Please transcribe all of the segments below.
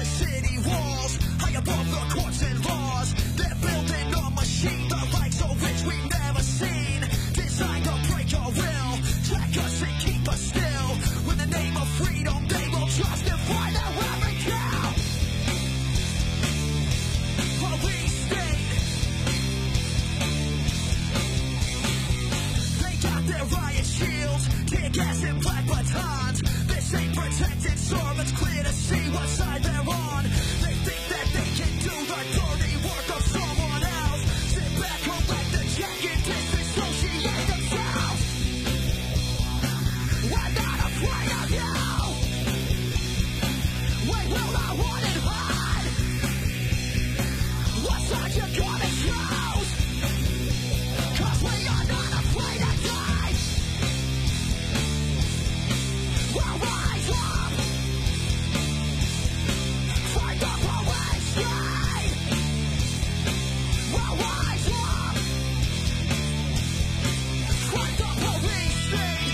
city walls, high above the courts and laws. They're building a machine, the like so rich we've never seen. Designed to break your will, track us and keep us still. In the name of freedom, they will trust and find their every cow. Police state, they got their riot shields, tear gas and black batons. This ain't protected servants, clear to see what side they're on. They think that they can do the dirty work of someone else. Sit back, collect the check and disassociate themselves. We're not afraid of you. We will not want it hard. What side you gonna choose? 'Cause we are not afraid to die. We'll rise up. Fight the police state. We'll rise up. Fight the police state.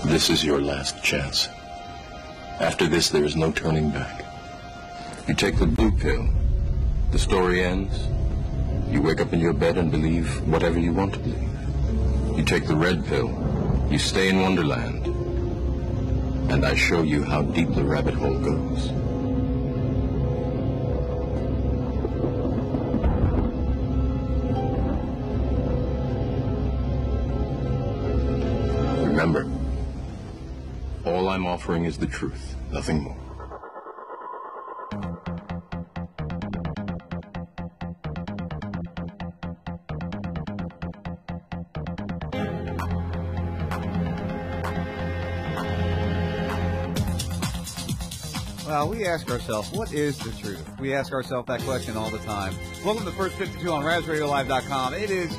This is your last chance. After this, there is no turning back. You take the blue pill. The story ends. You wake up in your bed and believe whatever you want to believe. You take the red pill. You stay in Wonderland. And I show you how deep the rabbit hole goes. Remember, all I'm offering is the truth, nothing more. Well, we ask ourselves, what is the truth? We ask ourselves that question all the time. Welcome to the First 52 on RazRadioLive.com. It is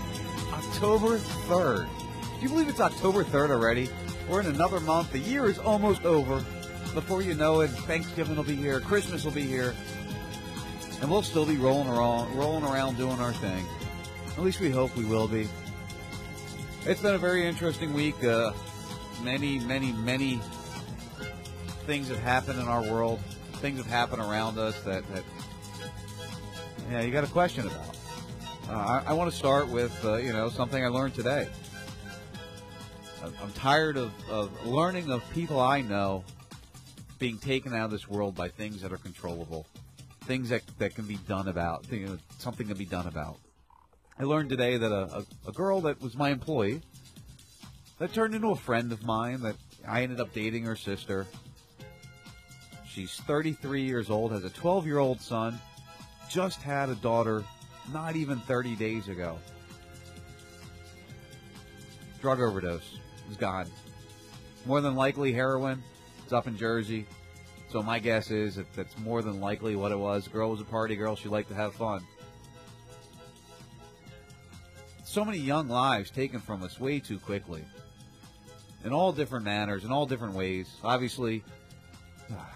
October 3rd. Do you believe it's October 3rd already? We're in another month. The year is almost over. Before you know it, Thanksgiving will be here. Christmas will be here. And we'll still be rolling around doing our thing. At least we hope we will be. It's been a very interesting week. Many things have happened in our world. Things have happened around us that you got a question about. I want to start with, something I learned today. I'm tired of learning of people I know being taken out of this world by things that are controllable, things that can be done about, something can be done about. I learned today that a girl that was my employee, that turned into a friend of mine, that I ended up dating her sister. She's 33 years old, has a 12-year-old son, just had a daughter not even 30 days ago. Drug overdose. Is gone. More than likely heroin. It's up in Jersey. So my guess is that that's more than likely what it was. The girl was a party girl. She liked to have fun. So many young lives taken from us way too quickly. In all different manners, in all different ways. Obviously,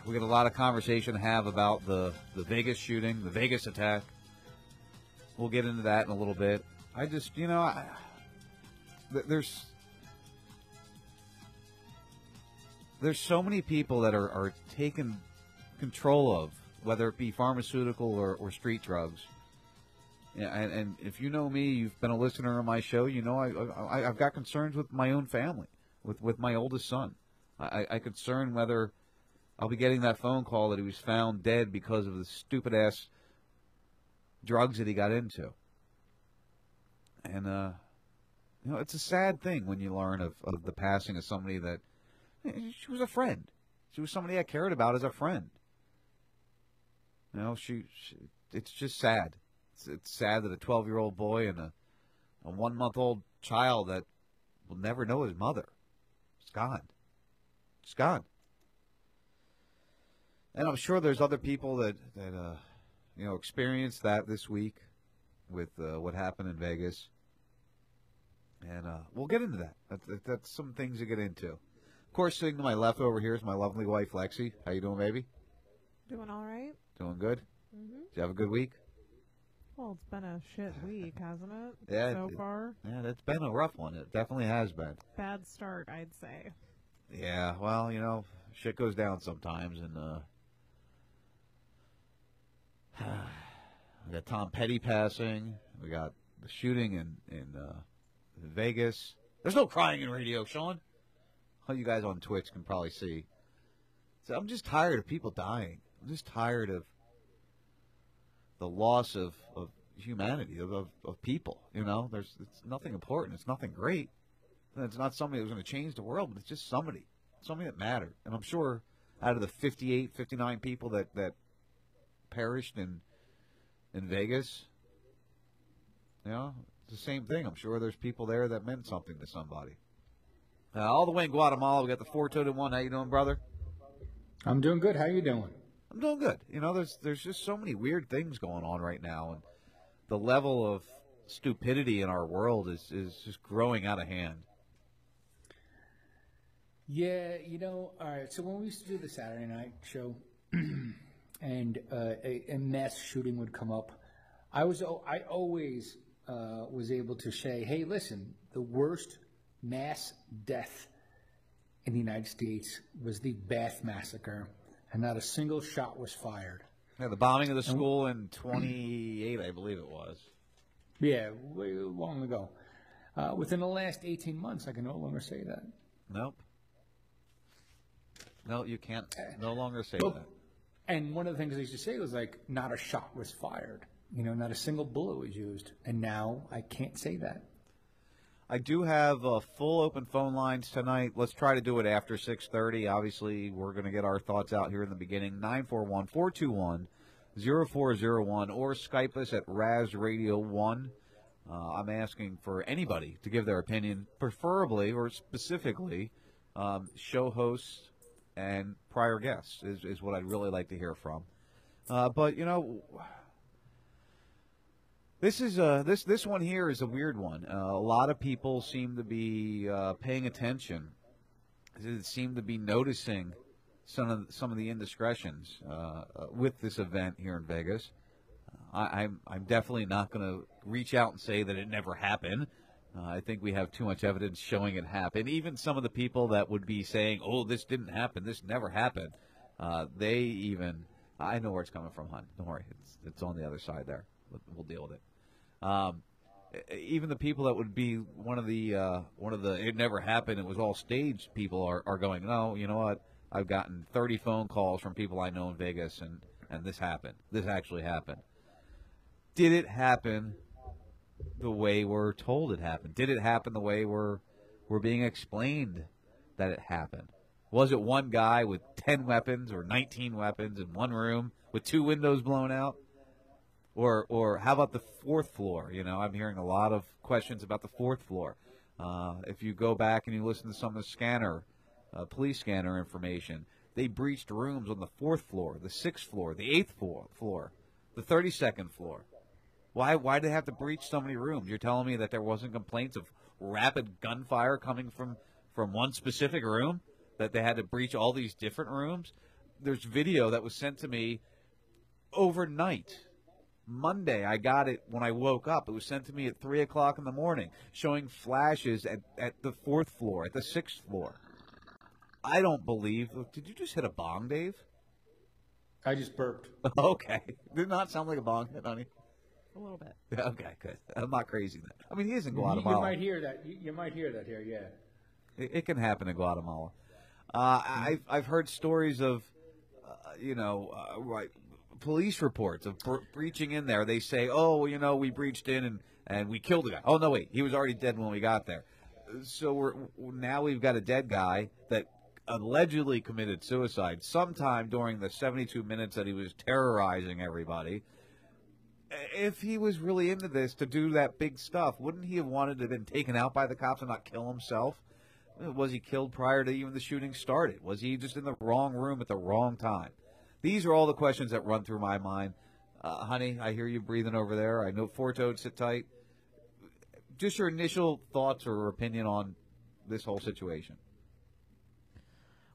we got a lot of conversation to have about the Vegas shooting, the Vegas attack. We'll get into that in a little bit. I just, there's so many people that are taken control of, whether it be pharmaceutical or street drugs. Yeah, and if you know me, you've been a listener on my show, you know I've got concerns with my own family, with my oldest son. I concern whether I'll be getting that phone call that he was found dead because of the stupid-ass drugs that he got into. And, it's a sad thing when you learn of the passing of somebody that, she was a friend. She was somebody I cared about as a friend. It's just sad. It's sad that a 12-year-old boy and a 1-month-old child that will never know his mother. It's gone. It's gone. And I'm sure there's other people that experienced that this week with what happened in Vegas. And we'll get into that. That's some things to get into. Of course, sitting to my left over here is my lovely wife, Lexi. How you doing, baby? Doing all right. Doing good? Mm-hmm. Did you have a good week? Well, it's been a shit week, hasn't it? Yeah. So far? Yeah, it's been a rough one. It definitely has been. Bad start, I'd say. Yeah, well, shit goes down sometimes, and we got Tom Petty passing. We got the shooting in Vegas. There's no crying in radio, Sean. All you guys on Twitch can probably see. So I'm just tired of people dying. I'm just tired of the loss of humanity, of people. It's nothing important. It's nothing great. And it's not somebody who's going to change the world, but it's just somebody that mattered. And I'm sure out of the 58, 59 people that perished in Vegas, it's the same thing. I'm sure there's people there that meant something to somebody. All the way in Guatemala, we got the 4-2-1. How you doing, brother? I'm doing good. How you doing? I'm doing good. There's just so many weird things going on right now, and the level of stupidity in our world is just growing out of hand. Yeah, all right. So when we used to do the Saturday night show, and a mass shooting would come up, I always was able to say, hey, listen, the worst mass death in the United States was the Bath Massacre, and not a single shot was fired. Yeah, the bombing of the school in 28, I believe it was. Yeah, way long ago. Within the last 18 months, I can no longer say that. Nope. No, you can't no longer say that. And one of the things they used to say was not a shot was fired. Not a single bullet was used. And now I can't say that. I do have full open phone lines tonight. Let's try to do it after 6:30. Obviously, we're going to get our thoughts out here in the beginning. 941-421-0401 or Skype us at Raz Radio 1. I'm asking for anybody to give their opinion, preferably or specifically show hosts and prior guests is what I'd really like to hear from. But, this is this one here is a weird one. A lot of people seem to be paying attention. They seem to be noticing some of the indiscretions with this event here in Vegas. I'm definitely not going to reach out and say that it never happened. I think we have too much evidence showing it happened. Even some of the people that would be saying, "Oh, this didn't happen. This never happened." I know where it's coming from, hon. Don't worry. It's on the other side there. We'll deal with it. Even the people that would be one of the it never happened, it was all staged people are going, no, you know what? I've gotten 30 phone calls from people I know in Vegas, and this happened. This actually happened. Did it happen the way we're told it happened? Did it happen the way we're being explained that it happened? Was it one guy with 10 weapons or 19 weapons in one room with 2 windows blown out? Or how about the 4th floor? You know, I'm hearing a lot of questions about the 4th floor. If you go back and you listen to some of the scanner, police scanner information, they breached rooms on the 4th floor, the 6th floor, the 8th floor, the 32nd floor. Why did they have to breach so many rooms? You're telling me that there wasn't complaints of rapid gunfire coming from one specific room, that they had to breach all these different rooms? There's video that was sent to me overnight. Monday, I got it when I woke up. It was sent to me at 3 o'clock in the morning, showing flashes at the 4th floor, at the 6th floor. I don't believe. Did you just hit a bong, Dave? I just burped. Okay. Did it not sound like a bong hit, honey? A little bit. Yeah, okay, good. I'm not crazy then. I mean, he is in Guatemala. You might hear that. You might hear that here, yeah. It can happen in Guatemala. I've heard stories of, police reports of breaching in there. They say, we breached in and we killed a guy. Oh, no, wait. He was already dead when we got there. So now we've got a dead guy that allegedly committed suicide sometime during the 72 minutes that he was terrorizing everybody. If he was really into this to do that big stuff, wouldn't he have wanted to have been taken out by the cops and not kill himself? Was he killed prior to even the shooting started? Was he just in the wrong room at the wrong time? These are all the questions that run through my mind. Honey, I hear you breathing over there. I know Four-Toed, sit tight. Just your initial thoughts or opinion on this whole situation.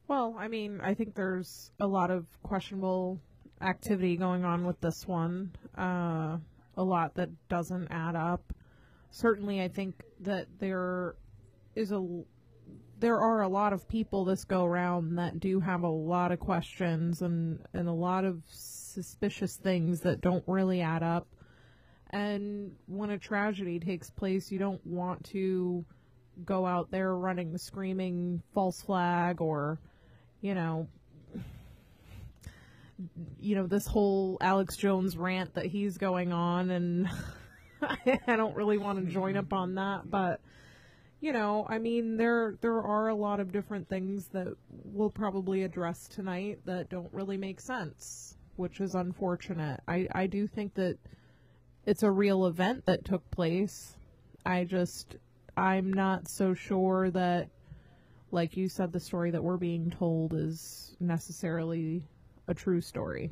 Well, I mean, I think there's a lot of questionable activity going on with this one. A lot that doesn't add up. Certainly, I think that there are a lot of people this go around that do have a lot of questions and a lot of suspicious things that don't really add up. And when a tragedy takes place, you don't want to go out there running the screaming false flag or, this whole Alex Jones rant that he's going on. And I don't really want to join up on that, but I mean, there are a lot of different things that we'll probably address tonight that don't really make sense, which is unfortunate. I do think that it's a real event that took place. I'm not so sure that, like you said, the story that we're being told is necessarily a true story.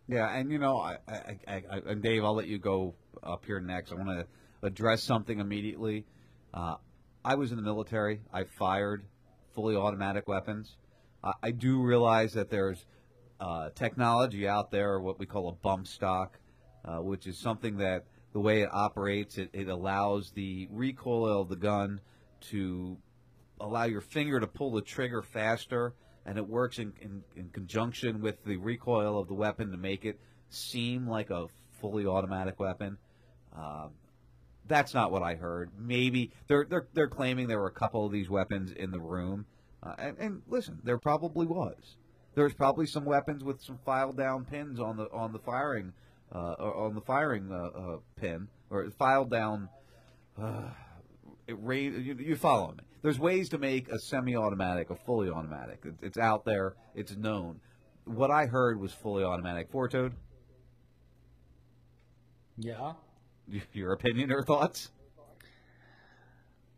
Yeah, and and Dave, I'll let you go up here next. I want to address something immediately. I was in the military. I fired fully automatic weapons. I do realize that there's technology out there, what we call a bump stock, which is something that the way it operates, it allows the recoil of the gun to allow your finger to pull the trigger faster, and it works in conjunction with the recoil of the weapon to make it seem like a fully automatic weapon. That's not what I heard. Maybe they're claiming there were a couple of these weapons in the room, and listen, there probably was. There's probably some weapons with some filed down pins on the firing pin or filed down. You follow me? There's ways to make a semi-automatic a fully automatic. It's out there. It's known. What I heard was fully automatic. Four-Toed? Yeah. Your opinion or thoughts?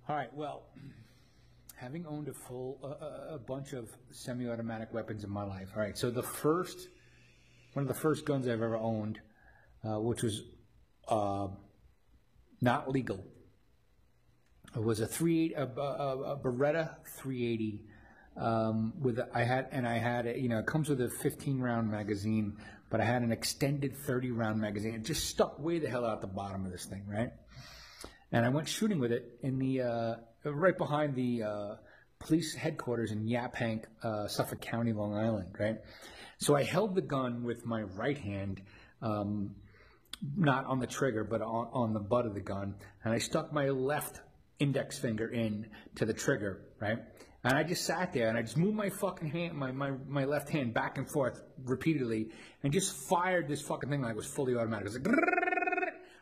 All right. Well, having owned a bunch of semi-automatic weapons in my life. All right. So one of the first guns I've ever owned, which was not legal, it was a Beretta 380. It comes with a 15-round magazine, but I had an extended 30-round magazine. It just stuck way the hell out the bottom of this thing, right? And I went shooting with it in the right behind the police headquarters in Yaphank, Suffolk County, Long Island, right? So I held the gun with my right hand, not on the trigger, but on the butt of the gun, and I stuck my left index finger in to the trigger, right? And I just sat there and I just moved my fucking hand, my left hand back and forth repeatedly, and just fired this fucking thing like it was fully automatic. It was like,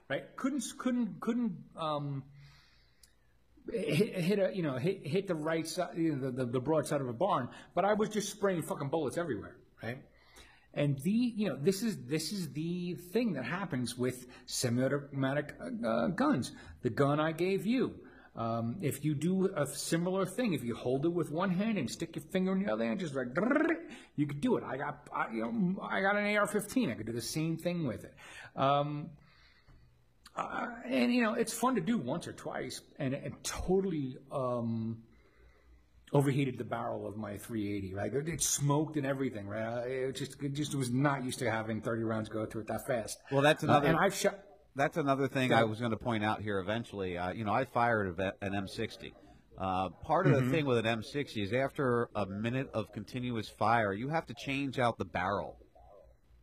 right? Couldn't hit the right side, the broad side of a barn, but I was just spraying fucking bullets everywhere, right? And this is the thing that happens with semi-automatic guns. The gun I gave you, if you do a similar thing, if you hold it with one hand and stick your finger in the other hand, just like you could do it. I got an AR-15. I could do the same thing with it. And it's fun to do once or twice, and it totally overheated the barrel of my 380. Right, it smoked and everything. Right, it just was not used to having 30 rounds go through it that fast. Well, that's another. And I've shot. That's another thing I was going to point out here eventually. I fired an M60. Part of the thing with an M60 is after a minute of continuous fire, you have to change out the barrel.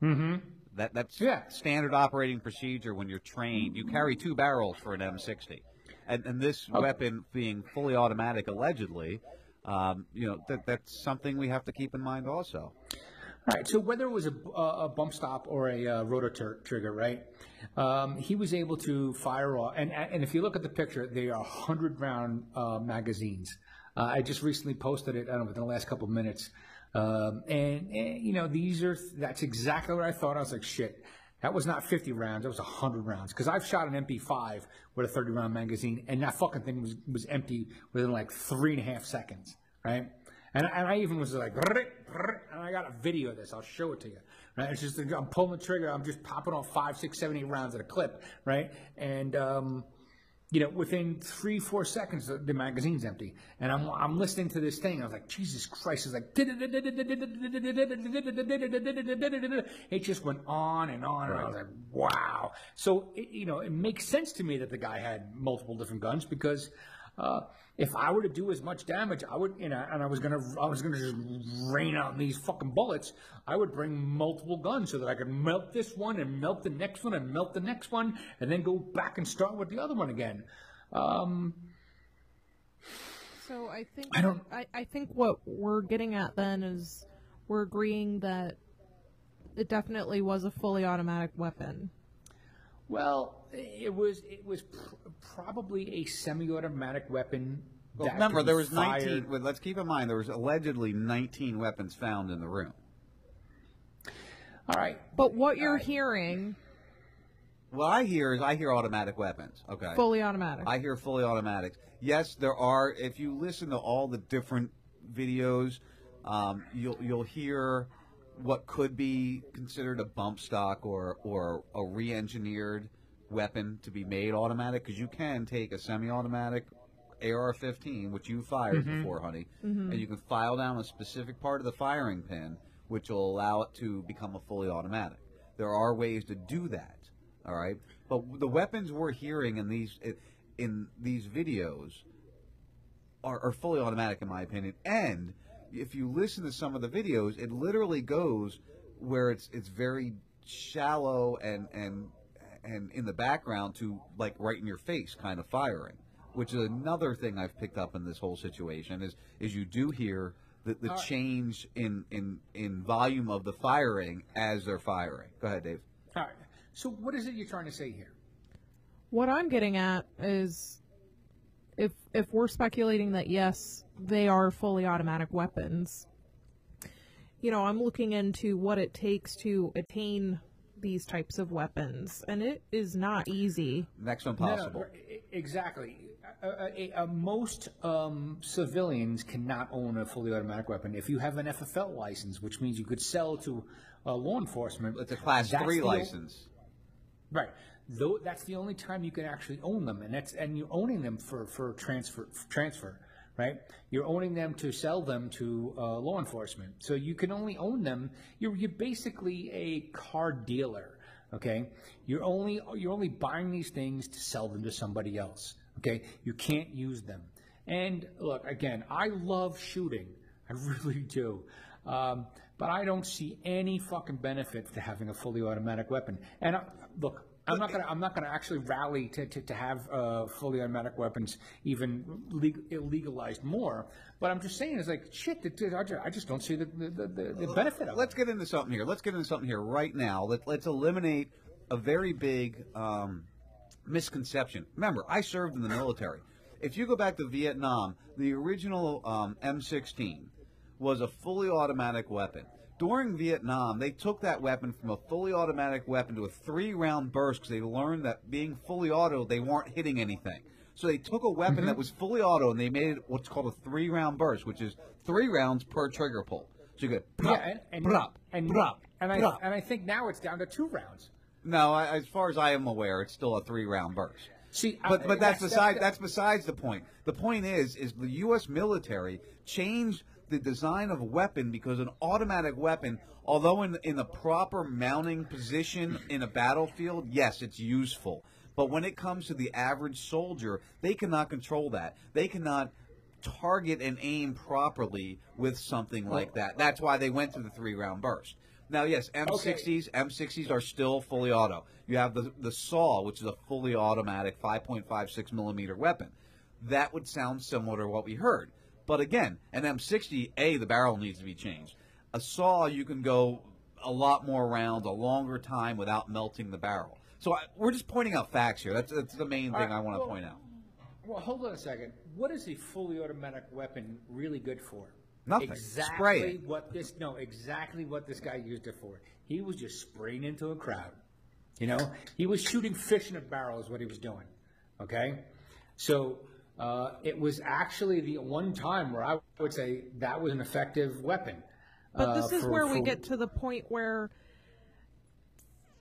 Mm-hmm. That's standard operating procedure when you're trained. You carry 2 barrels for an M60. And this weapon being fully automatic, allegedly, that's something we have to keep in mind also. All right, so whether it was a bump stop or a rotor trigger, right, he was able to fire off. And if you look at the picture, they are 100-round magazines. I just recently posted it, I don't know, within the last couple of minutes. That's exactly what I thought. I was like, shit, that was not 50 rounds, that was 100 rounds. Because I've shot an MP5 with a 30-round magazine, and that fucking thing was empty within like 3.5 seconds, right? And I even was like, and I got a video of this. I'll show it to you. Right? It's just I'm pulling the trigger. I'm just popping off 5, 6, 7, 8 rounds at a clip, right? And within 3-4 seconds, the magazine's empty. And I'm listening to this thing. I was like, Jesus Christ! It's like it just went on and on. And I was like, wow. So it makes sense to me that the guy had multiple different guns because. If I were to do as much damage, I would, and I was gonna just rain out these fucking bullets. I would bring multiple guns so that I could melt this one and melt the next one and melt the next one, and then go back and start with the other one again. So I think what we're getting at then is we're agreeing that it definitely was a fully automatic weapon. Well, it was probably a semi-automatic weapon. Well, remember, there was 19. Let's keep in mind there was allegedly 19 weapons found in the room. All right, but what you're hearing. What I hear is automatic weapons. Okay, fully automatic. I hear fully automatics. Yes, there are. If you listen to all the different videos, you'll hear what could be considered a bump stock or a re-engineered weapon to be made automatic, because you can take a semi-automatic AR-15, which you fired before, honey, and you can file down a specific part of the firing pin, which will allow it to become a fully automatic. There are ways to do that, all right? But the weapons we're hearing in these videos are fully automatic, in my opinion, and if you listen to some of the videos, it literally goes where it's very shallow and in the background to like right in your face kind of firing, which is another thing I've picked up in this whole situation is you do hear the change in volume of the firing as they're firing. Go ahead, Dave. All right. So what is it you're trying to say here? What I'm getting at is if we're speculating that yes, they are fully automatic weapons, I'm looking into what it takes to attain these types of weapons, and it is not easy. Next to impossible. No, exactly. Most civilians cannot own a fully automatic weapon. If you have an FFL license, which means you could sell to law enforcement. It's a Class 3 license. Right. Though that's the only time you can actually own them, and you're owning them for transfer, right? You're owning them to sell them to law enforcement. So you can only own them. You're basically a car dealer, okay? You're only buying these things to sell them to somebody else, okay? You can't use them. And look, again, I love shooting, I really do, but I don't see any fucking benefit to having a fully automatic weapon. And look. I'm not gonna actually rally to have fully automatic weapons even legalized more. But I'm just saying, it's like shit. I just don't see the benefit of it. Let's get into something here. Right now. Let's eliminate a very big misconception. Remember, I served in the military. If you go back to Vietnam, the original M16 was a fully automatic weapon. During Vietnam, they took that weapon from a fully automatic weapon to a 3-round burst because they learned that being fully auto, they weren't hitting anything. So they took a weapon that was fully auto and they made it what's called a 3-round burst, which is 3 rounds per trigger pull. So you go, and I think now it's down to 2 rounds. No, as far as I am aware, it's still a 3-round burst. See, but that's besides the point. The point is the U.S. military changed the design of a weapon because an automatic weapon, although in the proper mounting position in a battlefield, yes, it's useful. But when it comes to the average soldier, they cannot control that. They cannot target and aim properly with something like that. That's why they went to the 3-round burst. Now, yes, M60s are still fully auto. You have the SAW, which is a fully automatic 5.56 millimeter weapon. That would sound similar to what we heard. But again, an M60, the barrel needs to be changed. A SAW, you can go a lot more rounds, a longer time without melting the barrel. So we're just pointing out facts here. That's the main thing I want to point out. Well, hold on a second. What is a fully automatic weapon really good for? Nothing. Spray it. Exactly what this guy used it for. He was just spraying into a crowd. You know, he was shooting fish in a barrel is what he was doing. Okay, so it was actually the one time where I would say that was an effective weapon. But this is where we get to the point where,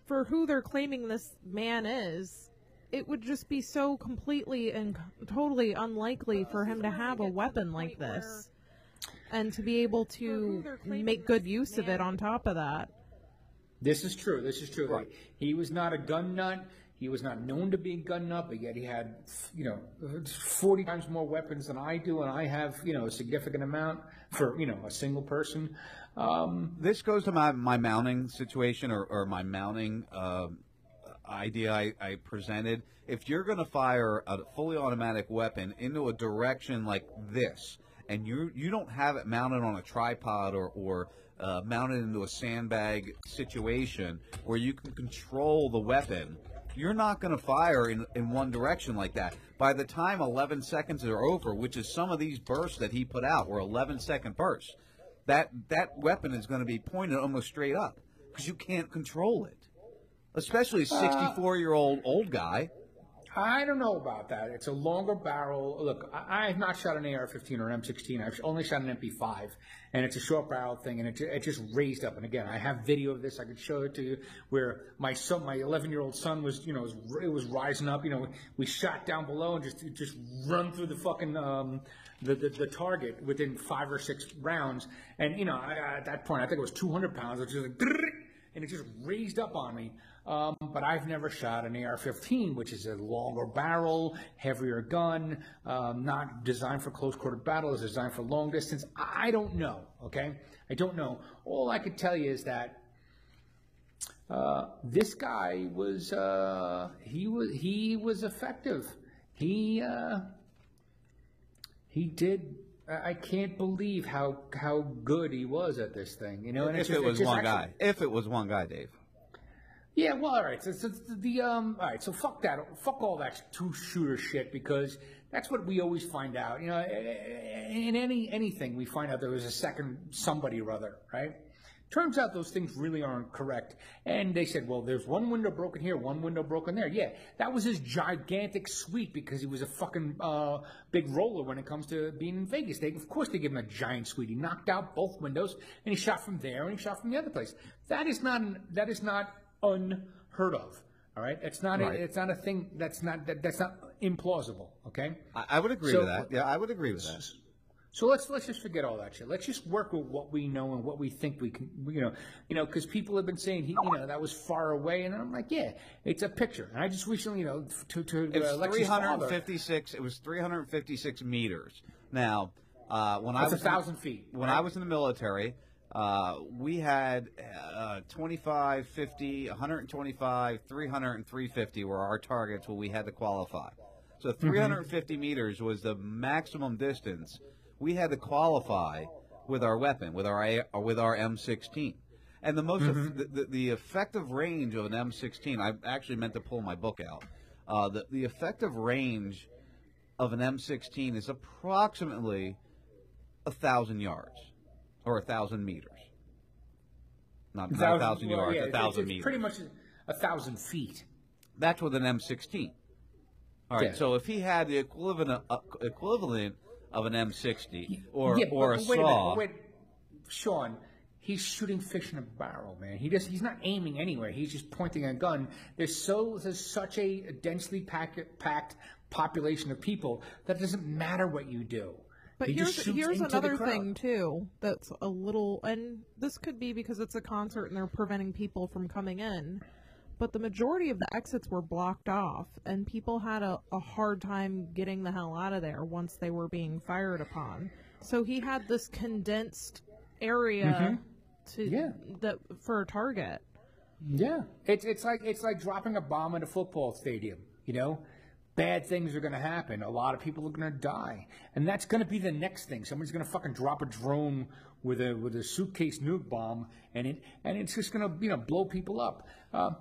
for who they're claiming this man is, it would just be so completely and totally unlikely for him to have a weapon like this. And to be able to make good use of it on top of that. This is true. Right. He was not a gun nut. He was not known to be a gun nut, but yet he had, 40 times more weapons than I do, and I have, a significant amount for, a single person. This goes to my mounting situation or my mounting idea I presented. If you're going to fire a fully automatic weapon into a direction like this, and you don't have it mounted on a tripod or mounted into a sandbag situation where you can control the weapon, you're not going to fire in one direction like that. By the time 11 seconds are over, which is some of these bursts that he put out were 11-second bursts, that weapon is going to be pointed almost straight up because you can't control it, especially a 64-year-old old guy. I don't know about that. It's a longer barrel. Look, I have not shot an AR-15 or an M16. I've only shot an MP5, and it's a short barrel thing, and it just raised up. And again, I have video of this. I could show it to you where my son, my 11-year-old son was, it was rising up. We shot down below and just run through the fucking the target within 5 or 6 rounds. And at that point, I think it was 200 pounds. It was just like, and it just raised up on me. But I've never shot an AR-15, which is a longer barrel, heavier gun, not designed for close-quarter battle. It's designed for long distance. I don't know, okay? I don't know. All I could tell you is that this guy was he was effective. He did. I can't believe how good he was at this thing. If it was one guy, Dave. Yeah, well, all right. So all right. So fuck that. Fuck all that two-shooter shit because that's what we always find out. In anything we find out there was a second somebody or other, right? Turns out those things really aren't correct. And they said, well, there's one window broken here, one window broken there. Yeah, that was his gigantic suite because he was a fucking big roller when it comes to being in Vegas. Of course they give him a giant suite. He knocked out both windows and he shot from there and he shot from the other place. That is not unheard of. All right, it's not a thing that's not implausible. Okay, I would agree with that. Yeah, I would agree with that. So let's just forget all that shit. Let's just work with what we know and what we think we can. Because people have been saying that was far away, and I'm like, yeah, it's a picture. And I just recently, it's 356. It was 356 meters. Now, when I was 1,000 feet. When I was in the military. We had 25, 50, 125, 300, and 350 were our targets where we had to qualify. So 350 meters was the maximum distance we had to qualify with our weapon, with our M16. And the most the effective range of an M16, I actually meant to pull my book out. The effective range of an M16 is approximately 1,000 yards or 1,000 meters. Not 1,000 yards, yeah, 1,000 it's meters. pretty much 1,000 feet. That's with an M16. All right, Yeah. so if he had the equivalent of an M60 or Yeah, or a but wait a minute, saw, wait, Sean, he's shooting fish in a barrel, man. He's not aiming anywhere. He's just pointing a gun. There's such a densely packed population of people that it doesn't matter what you do. But He just shoots here's into the another crowd. thing too that's a little, and this could be because it's a concert and they're preventing people from coming in. But the majority of the exits were blocked off, and people had a hard time getting the hell out of there once they were being fired upon. So he had this condensed area for a target. Yeah, it's like dropping a bomb in a football stadium. You know, bad things are going to happen. A lot of people are going to die, and that's going to be the next thing. Somebody's going to fucking drop a drone with a suitcase nuke bomb, and it's just going to blow people up.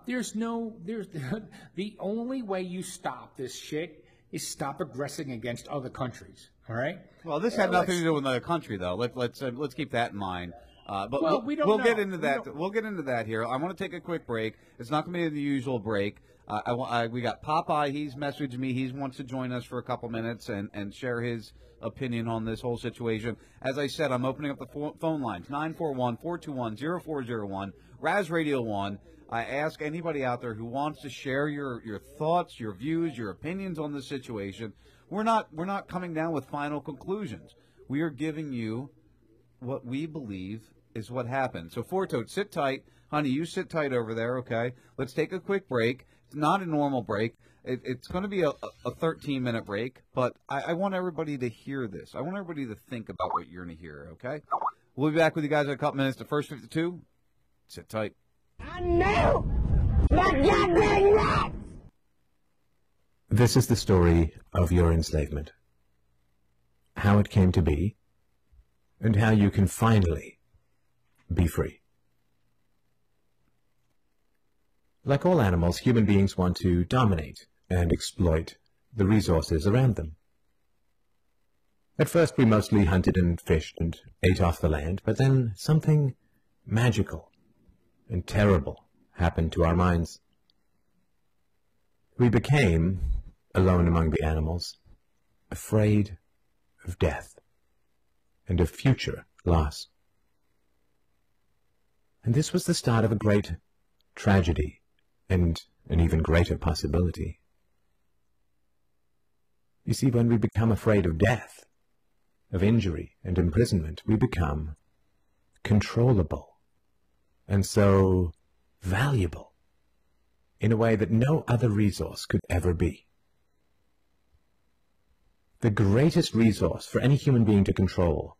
There's the only way you stop this shit is stop aggressing against other countries. All right. well, this had nothing to do with another country, though. Let's keep that in mind. But Well, we don't we'll know. get into We that. don't- We'll get into that here. I want to take a quick break. It's not going to be the usual break. We got Popeye. He's messaged me. He wants to join us for a couple minutes and share his opinion on this whole situation. As I said, I'm opening up the phone lines, 941-421-0401, Raz Radio 1. I ask anybody out there who wants to share your thoughts, your views, your opinions on this situation. We're not coming down with final conclusions. We are giving you what we believe is what happened. So, Fortoad, sit tight. Honey, you sit tight over there, okay? Let's take a quick break. It's not a normal break. It's going to be a 13-minute break, but I want everybody to hear this. I want everybody to think about what you're going to hear, okay? We'll be back with you guys in a couple minutes. The first 52, sit tight. This is the story of your enslavement, how it came to be, and how you can finally be free. Like all animals, human beings want to dominate and exploit the resources around them. At first we mostly hunted and fished and ate off the land, but then something magical and terrible happened to our minds. We became, alone among the animals, afraid of death and of future loss. And this was the start of a great tragedy and an even greater possibility. You see, when we become afraid of death, of injury and imprisonment, we become controllable and so valuable in a way that no other resource could ever be. The greatest resource for any human being to control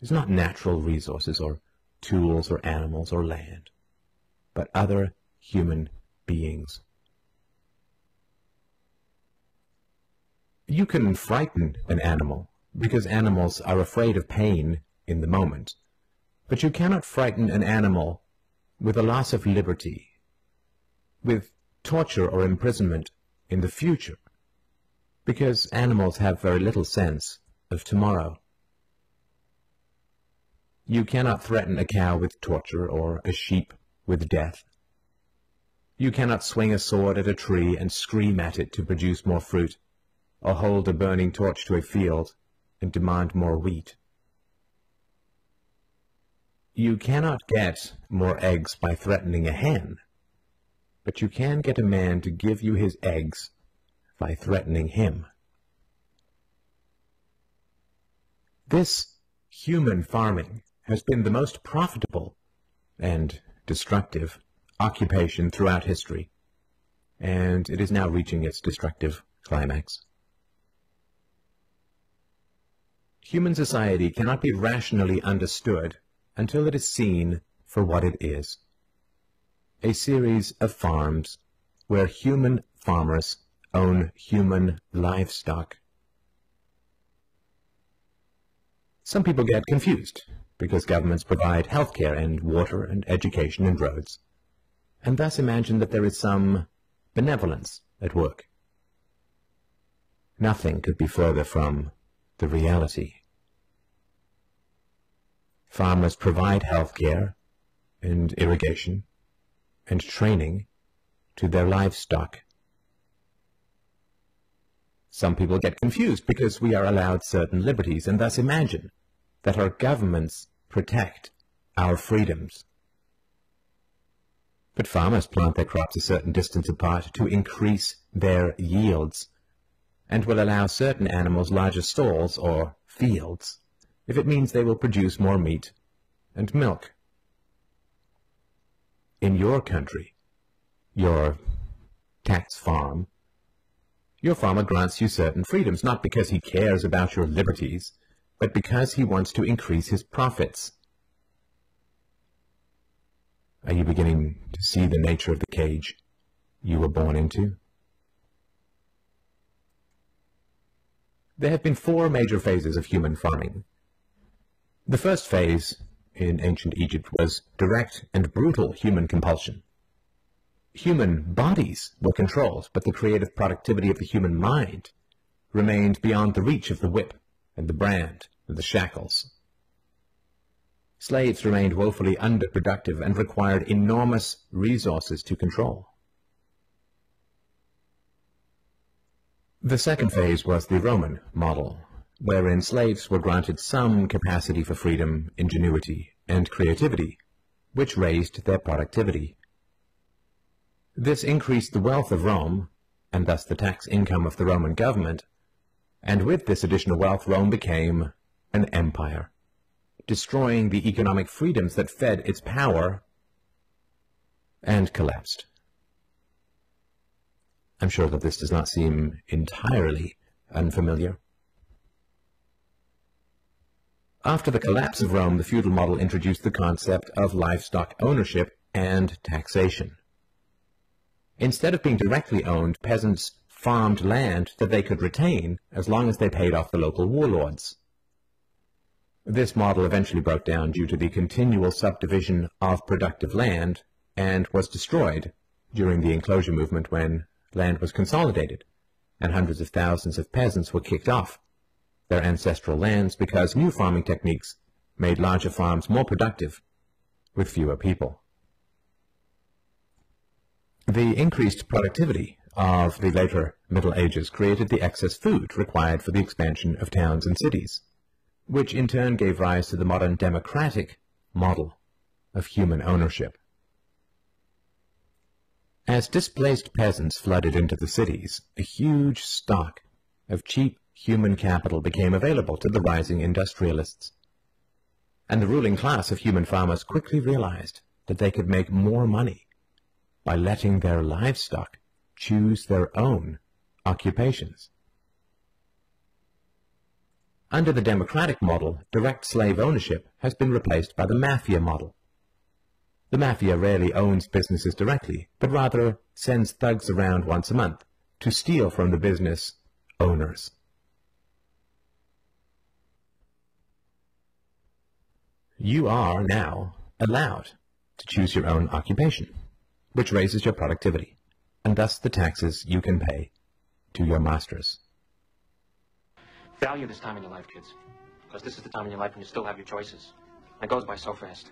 is not natural resources or tools or animals or land, but other human beings. You can frighten an animal because animals are afraid of pain in the moment, but you cannot frighten an animal with a loss of liberty, with torture or imprisonment in the future, because animals have very little sense of tomorrow. You cannot threaten a cow with torture or a sheep with death. You cannot swing a sword at a tree and scream at it to produce more fruit, or hold a burning torch to a field and demand more wheat. You cannot get more eggs by threatening a hen, but you can get a man to give you his eggs by threatening him. This human farming has been the most profitable and destructive occupation throughout history, and it is now reaching its destructive climax. Human society cannot be rationally understood until it is seen for what it is: a series of farms where human farmers own human livestock. Some people get confused because governments provide health care and water and education and roads, and thus imagine that there is some benevolence at work. Nothing could be further from the reality. Farmers provide health care and irrigation and training to their livestock. Some people get confused because we are allowed certain liberties and thus imagine that our governments protect our freedoms. But farmers plant their crops a certain distance apart to increase their yields, and will allow certain animals larger stalls or fields if it means they will produce more meat and milk. In your country, your tax farm, your farmer grants you certain freedoms, not because he cares about your liberties, but because he wants to increase his profits. Are you beginning to see the nature of the cage you were born into? There have been 4 major phases of human farming. The first phase in ancient Egypt was direct and brutal human compulsion. Human bodies were controlled, but the creative productivity of the human mind remained beyond the reach of the whip and the brand and the shackles. Slaves remained woefully underproductive and required enormous resources to control. The second phase was the Roman model, wherein slaves were granted some capacity for freedom, ingenuity, and creativity, which raised their productivity. This increased the wealth of Rome, and thus the tax income of the Roman government, and with this additional wealth Rome became an empire, destroying the economic freedoms that fed its power, and collapsed. I'm sure that this does not seem entirely unfamiliar. After the collapse of Rome, the feudal model introduced the concept of livestock ownership and taxation. Instead of being directly owned, peasants farmed land that they could retain as long as they paid off the local warlords. This model eventually broke down due to the continual subdivision of productive land and was destroyed during the enclosure movement when land was consolidated and hundreds of thousands of peasants were kicked off their ancestral lands because new farming techniques made larger farms more productive with fewer people. The increased productivity of the later Middle Ages created the excess food required for the expansion of towns and cities, which in turn gave rise to the modern democratic model of human ownership. As displaced peasants flooded into the cities, a huge stock of cheap human capital became available to the rising industrialists. And the ruling class of human farmers quickly realized that they could make more money by letting their livestock choose their own occupations. Under the democratic model, direct slave ownership has been replaced by the mafia model. The mafia rarely owns businesses directly, but rather sends thugs around once a month to steal from the business owners. You are now allowed to choose your own occupation, which raises your productivity, and thus the taxes you can pay to your masters. Value this time in your life, kids, because this is the time in your life when you still have your choices. And it goes by so fast.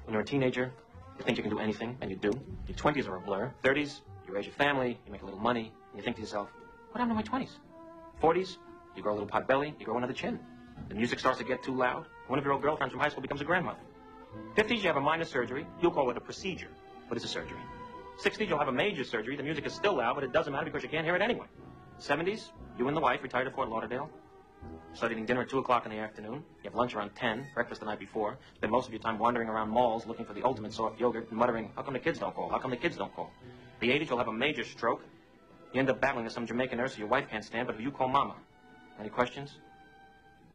When you're a teenager, you think you can do anything, and you do. Your 20s are a blur. 30s, you raise your family, you make a little money, and you think to yourself, what happened to my 20s? 40s, you grow a little pot belly, you grow another chin. The music starts to get too loud. One of your old girlfriends from high school becomes a grandmother. 50s, you have a minor surgery. You'll call it a procedure, but it's a surgery. 60s, you'll have a major surgery. The music is still loud, but it doesn't matter because you can't hear it anyway. 70s, you and the wife retire to Fort Lauderdale. Start eating dinner at 2 o'clock in the afternoon. You have lunch around 10, breakfast the night before. Spend most of your time wandering around malls looking for the ultimate soft yogurt and muttering, how come the kids don't call? How come the kids don't call? The 80s, you'll have a major stroke. You end up battling with some Jamaican nurse who your wife can't stand, but who you call mama. Any questions?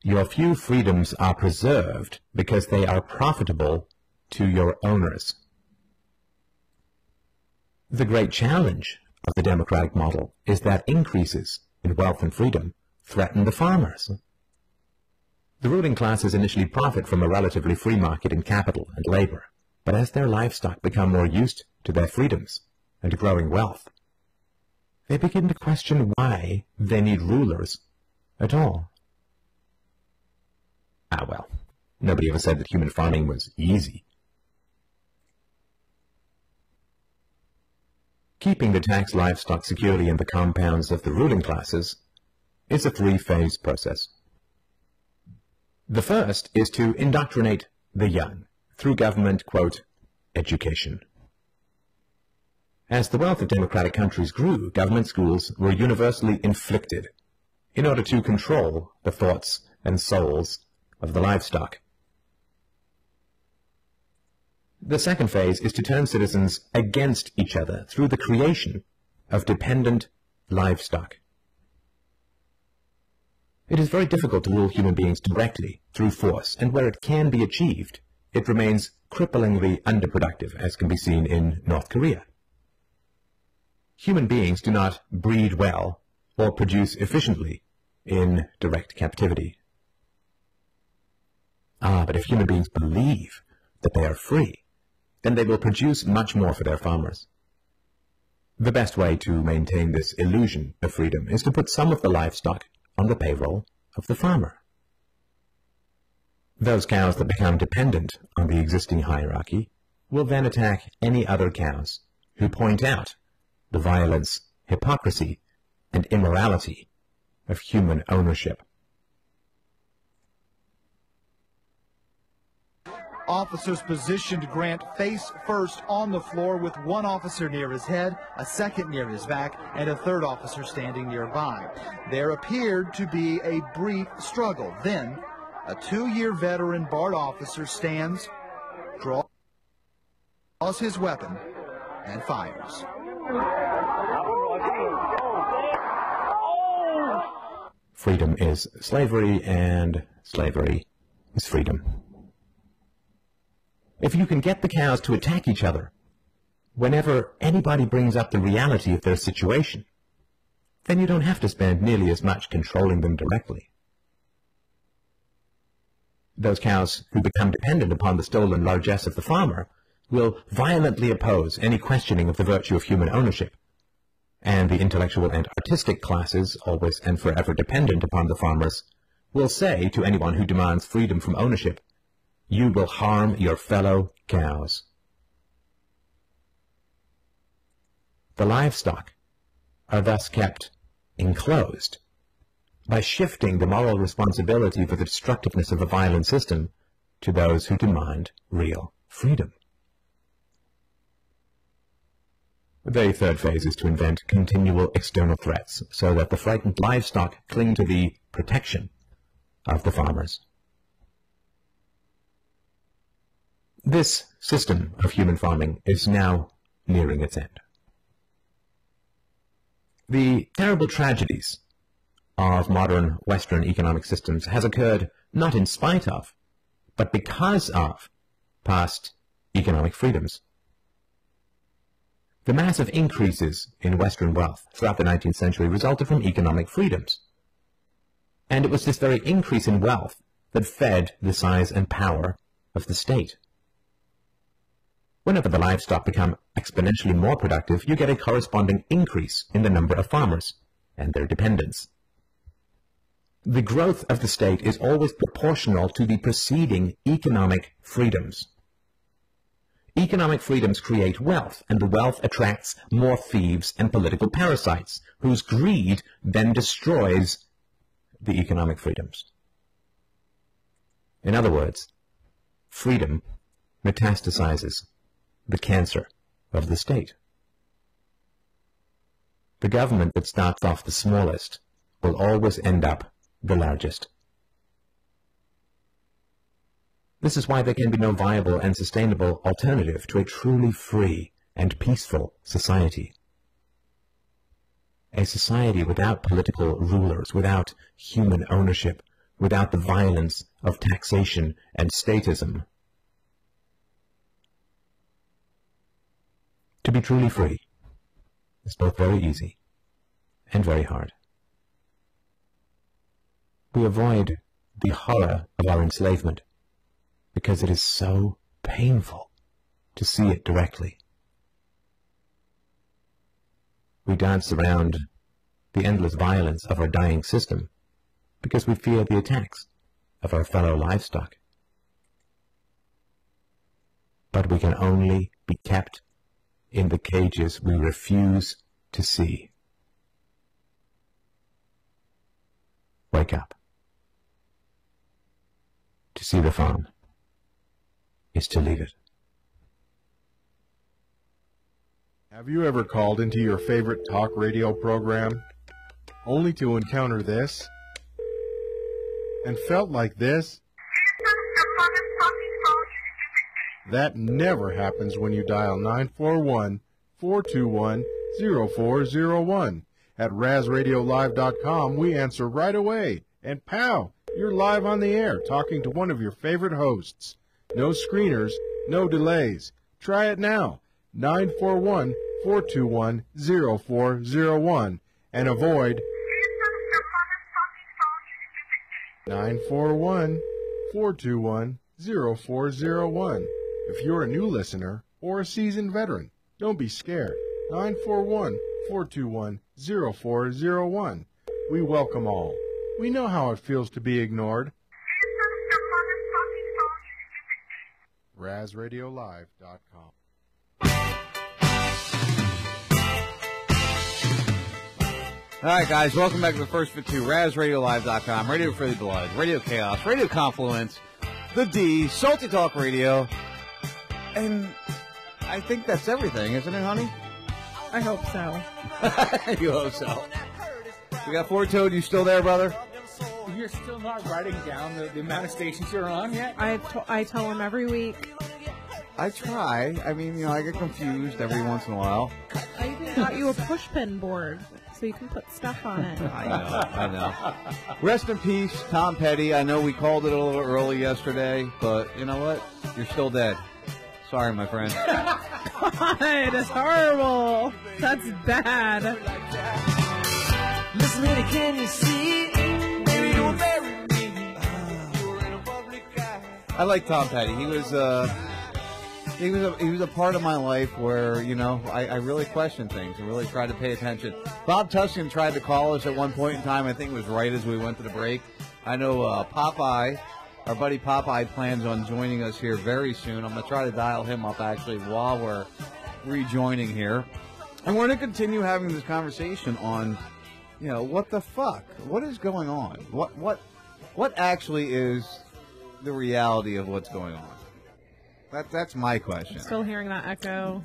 Your few freedoms are preserved because they are profitable to your owners. The great challenge of the democratic model is that increases in wealth and freedom threaten the farmers. The ruling classes initially profit from a relatively free market in capital and labor, but as their livestock become more used to their freedoms and growing wealth, they begin to question why they need rulers at all. Ah, well, nobody ever said that human farming was easy. Keeping the taxed livestock securely in the compounds of the ruling classes is a three-phase process. The first is to indoctrinate the young through government, quote, education. As the wealth of democratic countries grew, government schools were universally inflicted in order to control the thoughts and souls of the livestock. The second phase is to turn citizens against each other through the creation of dependent livestock. It is very difficult to rule human beings directly through force, and where it can be achieved, it remains cripplingly underproductive, as can be seen in North Korea. Human beings do not breed well or produce efficiently in direct captivity. But if human beings believe that they are free, then they will produce much more for their farmers. The best way to maintain this illusion of freedom is to put some of the livestock on the payroll of the farmer. Those cows that become dependent on the existing hierarchy will then attack any other cows who point out the violence, hypocrisy, and immorality of human ownership. Officers positioned Grant face first on the floor with one officer near his head, a second near his back, and a third officer standing nearby. There appeared to be a brief struggle. Then, a 2-year veteran BART officer stands, draws his weapon, and fires. Freedom is slavery, and slavery is freedom. If you can get the cows to attack each other whenever anybody brings up the reality of their situation, then you don't have to spend nearly as much controlling them directly. Those cows who become dependent upon the stolen largesse of the farmer will violently oppose any questioning of the virtue of human ownership, and the intellectual and artistic classes, always and forever dependent upon the farmers, will say to anyone who demands freedom from ownership, "You will harm your fellow cows." The livestock are thus kept enclosed by shifting the moral responsibility for the destructiveness of a violent system to those who demand real freedom. The third phase is to invent continual external threats so that the frightened livestock cling to the protection of the farmers. This system of human farming is now nearing its end. The terrible tragedies of modern Western economic systems has occurred not in spite of, but because of past economic freedoms. The massive increases in Western wealth throughout the 19th century resulted from economic freedoms. And it was this very increase in wealth that fed the size and power of the state. Whenever the livestock become exponentially more productive, you get a corresponding increase in the number of farmers and their dependents. The growth of the state is always proportional to the preceding economic freedoms. Economic freedoms create wealth, and the wealth attracts more thieves and political parasites, whose greed then destroys the economic freedoms. In other words, freedom metastasizes the cancer of the state. The government that starts off the smallest will always end up the largest. This is why there can be no viable and sustainable alternative to a truly free and peaceful society. A society without political rulers, without human ownership, without the violence of taxation and statism. To be truly free is both very easy and very hard. We avoid the horror of our enslavement because it is so painful to see it directly. We dance around the endless violence of our dying system because we fear the attacks of our fellow livestock. But we can only be kept in the cages we refuse to see. Wake up. To see the farm is to leave it. Have you ever called into your favorite talk radio program only to encounter this and felt like this? That never happens when you dial 941-421-0401. At RazRadioLive.com, we answer right away. And pow, you're live on the air talking to one of your favorite hosts. No screeners, no delays. Try it now. 941-421-0401 and avoid 941-421-0401. If you're a new listener or a seasoned veteran, don't be scared. 941-421-0401. We welcome all. We know how it feels to be ignored. RazRadioLive.com. All right, guys, welcome back to the First Fit 2, RazRadioLive.com, Radio Free Blood, Radio Chaos, Radio Confluence, The D, Salty Talk Radio, and I think that's everything, isn't it, honey? I hope so. You hope so. We got Four Toad, you still there, brother? You're still not writing down the amount of stations you're on yet? I tell him every week. I try. I mean, you know, I get confused every once in a while. I even got you a pushpin board so you can put stuff on it. I know. Rest in peace, Tom Petty. I know we called it a little early yesterday, but you know what? You're still dead. Sorry, my friend. God, it's horrible. That's bad. Listen, honey, can you see? Baby, don't bury me. You're in a public eye. I like Tom Petty. He was a part of my life where, you know, I really questioned things and really tried to pay attention. Bob Tuscan tried to call us at one point in time. I think it was right as we went to the break. I know Popeye, our buddy Popeye, plans on joining us here very soon. I'm going to try to dial him up actually while we're rejoining here. And we're going to continue having this conversation on, you know, what the fuck? What is going on? What actually is the reality of what's going on? That's my question. Still hearing that echo.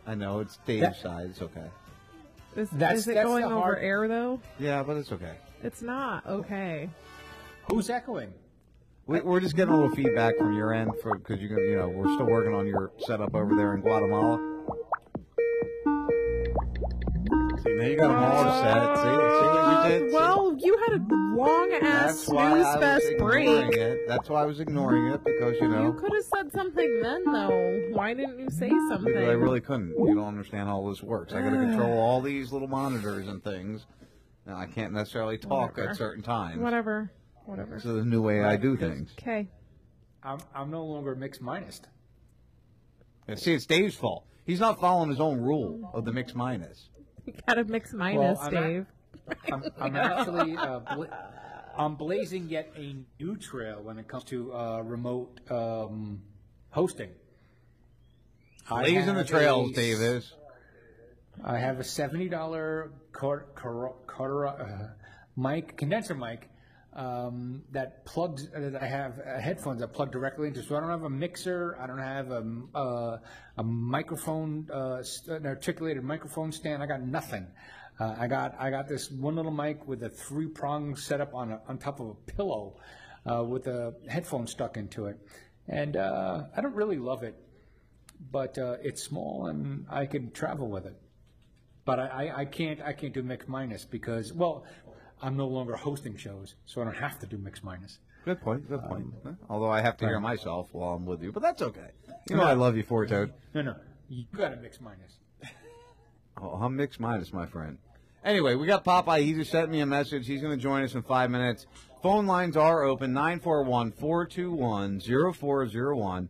I know, it's Dave's side. It's okay. Is it going over air, though? Yeah, but it's okay. It's not okay. Who's echoing? We're just getting a little feedback from your end because you know we're still working on your setup over there in Guatemala. See, now you got them all set. See what you did? Well, you had a long-ass snooze fest break. That's why I was ignoring it, because, you know. You could have said something then, though. Why didn't you say something? Because I really couldn't. You don't understand how this works. I got to control all these little monitors and things. Now, I can't necessarily talk at certain times. Whatever. This is the new way I do things. Okay. I'm no longer mixed minus. Yeah, see, it's Dave's fault. He's not following his own rule of the mix minus. You got to mix minus, Dave. I'm actually I'm blazing yet a new trail when it comes to remote hosting. Blazing the trails, Dave is. I have a $70 mic, condenser mic, that plugs. I have headphones that plug directly into. So I don't have a mixer. I don't have a microphone, an articulated microphone stand. I got nothing. I got this one little mic with a 3-prong setup on top of a pillow, with a headphone stuck into it, and I don't really love it, but it's small and I can travel with it. But I can't do mix minus because, well, I'm no longer hosting shows, so I don't have to do mix minus. Good point. Although I have to hear myself while I'm with you, but that's okay. You know I love you, Four Toad. No, you got to mix minus. Oh, I'm mixed minus, my friend. Anyway, we got Popeye. He just sent me a message. He's going to join us in 5 minutes. Phone lines are open, 941-421-0401.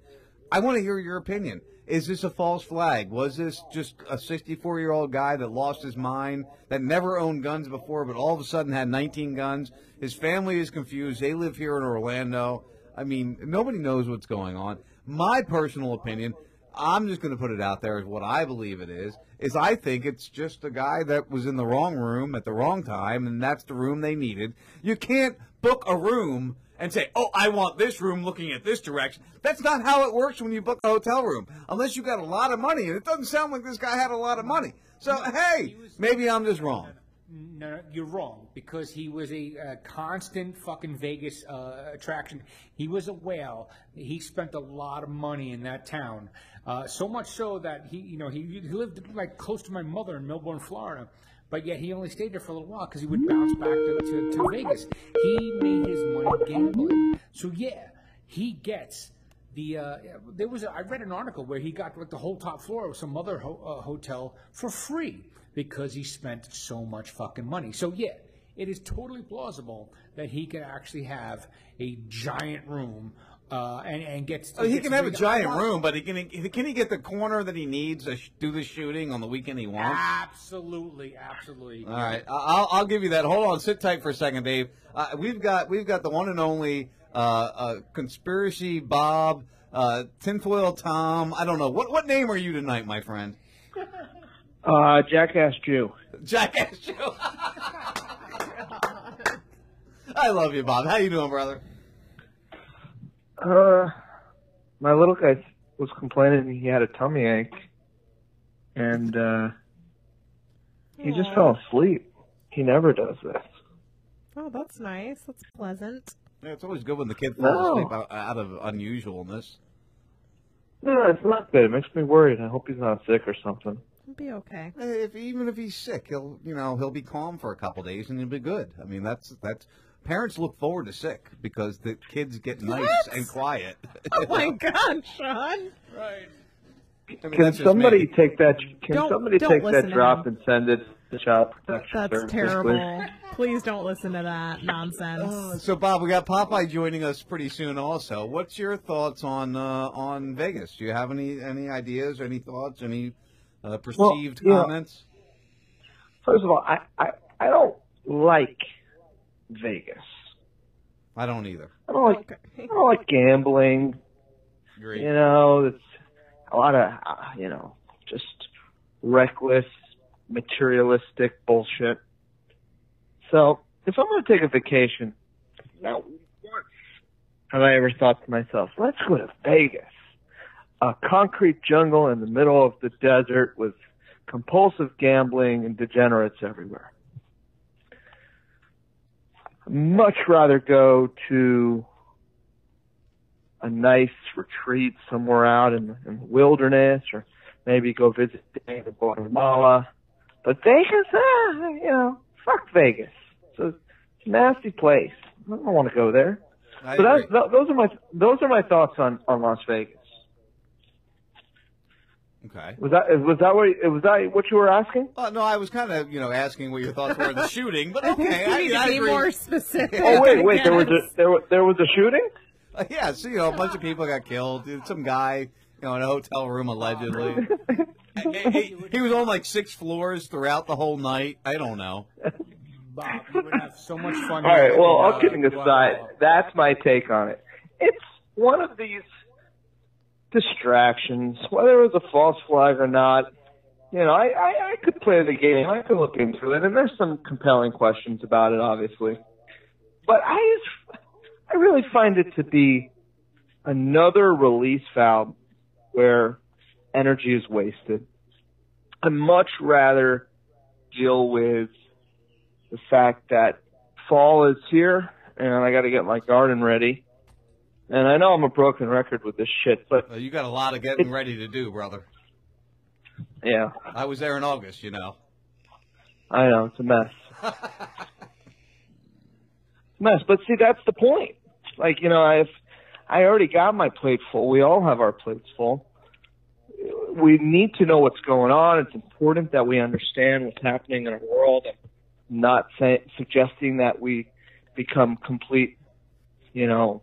I want to hear your opinion. is this a false flag? Was this just a 64-year-old guy that lost his mind, that never owned guns before, but all of a sudden had 19 guns? His family is confused. They live here in Orlando. I mean, nobody knows what's going on. My personal opinion, I'm just going to put it out there as what I believe it is I think it's just a guy that was in the wrong room at the wrong time, and that's the room they needed. You can't book a room and say, oh, I want this room looking at this direction. That's not how it works when you book a hotel room, unless you got a lot of money, and it doesn't sound like this guy had a lot of money. So, hey, maybe I'm just wrong. No, you're wrong, because he was a constant fucking Vegas attraction. He was a whale. He spent a lot of money in that town, so much so that he lived like close to my mother in Melbourne, Florida. But yet he only stayed there for a little while because he would bounce back to Vegas. He made his money gambling. So yeah, he gets the. I read an article where he got like the whole top floor of some other hotel for free because he spent so much fucking money. So yeah, it is totally plausible that he could actually have a giant room. And gets. He can have a giant room, but can he get the corner that he needs to do the shooting on the weekend he wants? Absolutely. All right, I'll give you that. Hold on, sit tight for a second, Dave. We've got the one and only Conspiracy Bob, Tinfoil Tom. I don't know what name are you tonight, my friend? Jackass Jew. Jackass Jew. I love you, Bob. How you doing, brother? My little guy was complaining he had a tummy ache, and he just fell asleep. He never does this. Oh, that's nice. That's pleasant. Yeah, it's always good when the kid falls asleep out of unusualness. No, it's not good. It makes me worried. I hope he's not sick or something. He'll be okay. Even if he's sick, he'll be calm for a couple days and he'll be good. I mean, that's. Parents look forward to sick because the kids get nice and quiet. Oh my God, Sean! Right. Can somebody take that? Can somebody take that drop and send it to Child Protection That's Services, terrible. Please don't listen to that nonsense. So, Bob, we got Popeye joining us pretty soon. Also, what's your thoughts on Vegas? Do you have any ideas, any thoughts, any perceived comments? First of all, I don't like Vegas. I don't either. I don't like gambling. Great. It's a lot of just reckless, materialistic bullshit. So if I'm going to take a vacation, not once have I ever thought to myself, let's go to Vegas, a concrete jungle in the middle of the desert with compulsive gambling and degenerates everywhere. I'd much rather go to a nice retreat somewhere out in the wilderness, or maybe go visit Guatemala. But Vegas, fuck Vegas. It's a nasty place. I don't want to go there. Those are my thoughts on Las Vegas. Okay. Was that what you were asking? No, I was kind of asking what your thoughts were in the shooting, but okay, I need to be agree. more specific. Oh wait, there was a shooting? Yeah, so a bunch of people got killed. Some guy, in a hotel room allegedly. He was on like 6 floors throughout the whole night. I don't know. Bob, you would have so much fun. All right, well, all kidding aside, that's my take on it. It's one of these distractions, whether it was a false flag or not. I could play the game. I could look into it, and there's some compelling questions about it, obviously. But I really find it to be another release valve where energy is wasted. I'd much rather deal with the fact that fall is here and I got to get my garden ready. And I know I'm a broken record with this shit, but you got a lot of getting ready to do, brother. Yeah. I was there in August, I know, it's a mess. But see, that's the point. Like, I already got my plate full. We all have our plates full. We need to know what's going on. It's important that we understand what's happening in our world. I'm not suggesting that we become complete, ignoramus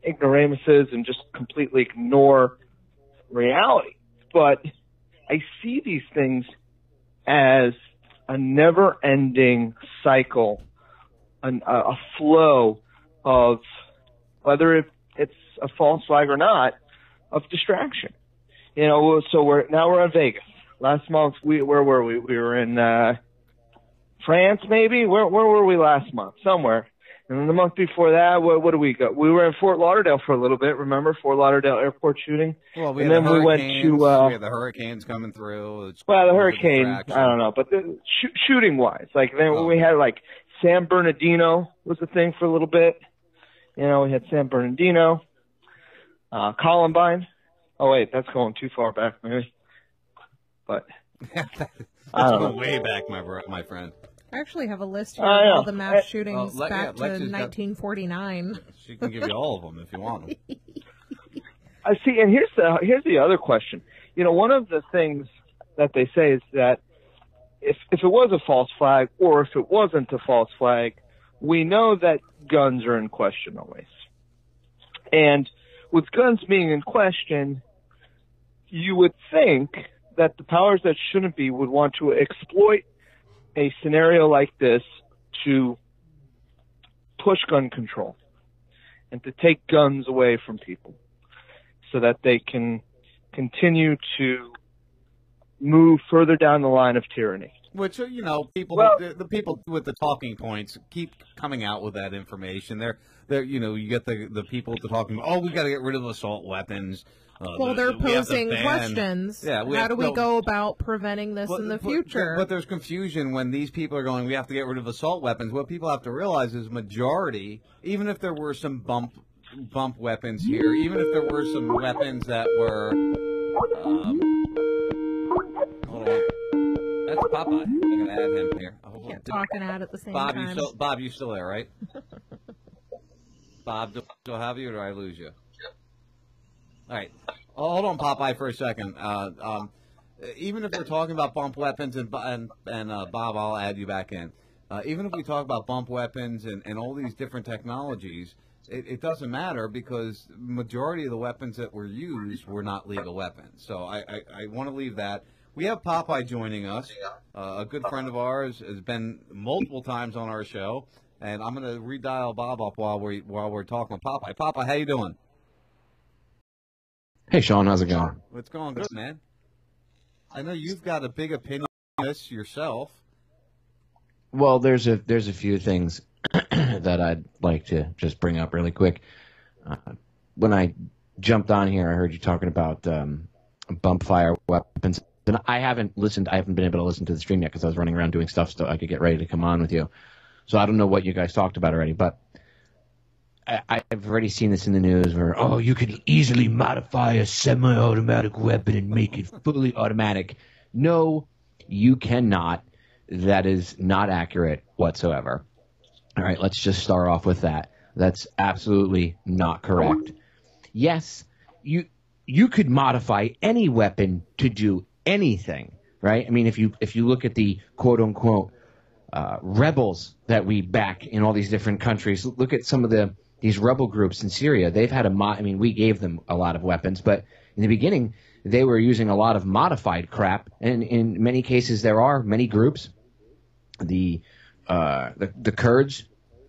ignoramuses and just completely ignore reality. But I see these things as a never-ending cycle, a flow of, whether it's a false flag or not, of distraction. You know, so we're in Vegas. Last month, where were we? We were in France, maybe? Where were we last month? Somewhere. And then the month before that, what did we go? We were in Fort Lauderdale for a little bit. Remember Fort Lauderdale Airport shooting? Well, we had the hurricanes coming through. The hurricane, I don't know, but shooting wise, like then we had like San Bernardino was a thing for a little bit. You know, we had San Bernardino, Columbine. Oh wait, that's going too far back, maybe. But that's going way back, my friend. I actually have a list here of all the mass shootings back to 1949. She can give you all of them if you want them. I see, and here's the other question. You know, one of the things that they say is that if it was a false flag or if it wasn't a false flag, we know that guns are in question always. And with guns being in question, you would think that the powers that shouldn't be would want to exploit a scenario like this to push gun control and to take guns away from people so that they can continue to move further down the line of tyranny. Which, you know, the people with the talking points keep coming out with that information. They're you know, you get the people with the talking, we got to get rid of assault weapons. They're posing questions. Yeah, how do we go about preventing this in the future? But there's confusion when these people are going, we have to get rid of assault weapons. What people have to realize is majority, even if there were some bump weapons here, even if there were some weapons that were... hold on. That's Popeye. I'm going to add him here. Can't talk and add at the same time. Bob, you still there, right? Bob, do I still have you or do I lose you? All right. Hold on, Popeye, for a second. Even if we're talking about bump weapons, and Bob, I'll add you back in. Even if we talk about bump weapons and all these different technologies, it doesn't matter because majority of the weapons that were used were not legal weapons. So I want to leave that. We have Popeye joining us. A good friend of ours has been multiple times on our show, and I'm going to redial Bob up while we're talking with Popeye. Popeye, how you doing? Hey, Sean, how's it going? It's going good, man. I know you've got a big opinion on this yourself. Well, there's a few things that I'd like to just bring up really quick. When I jumped on here, I heard you talking about bump fire weapons. And I haven't been able to listen to the stream yet because I was running around doing stuff so I could get ready to come on with you. So I don't know what you guys talked about already, but I've already seen this in the news where, you could easily modify a semi-automatic weapon and make it fully automatic. No, you cannot. That is not accurate whatsoever. All right, let's just start off with that. That's absolutely not correct. Yes, you could modify any weapon to do anything, right? I mean, if you look at the quote-unquote rebels that we back in all these different countries, look at some of these rebel groups in Syria. They've had we gave them a lot of weapons, but in the beginning, they were using a lot of modified crap, and in many cases, there are many groups. The Kurds,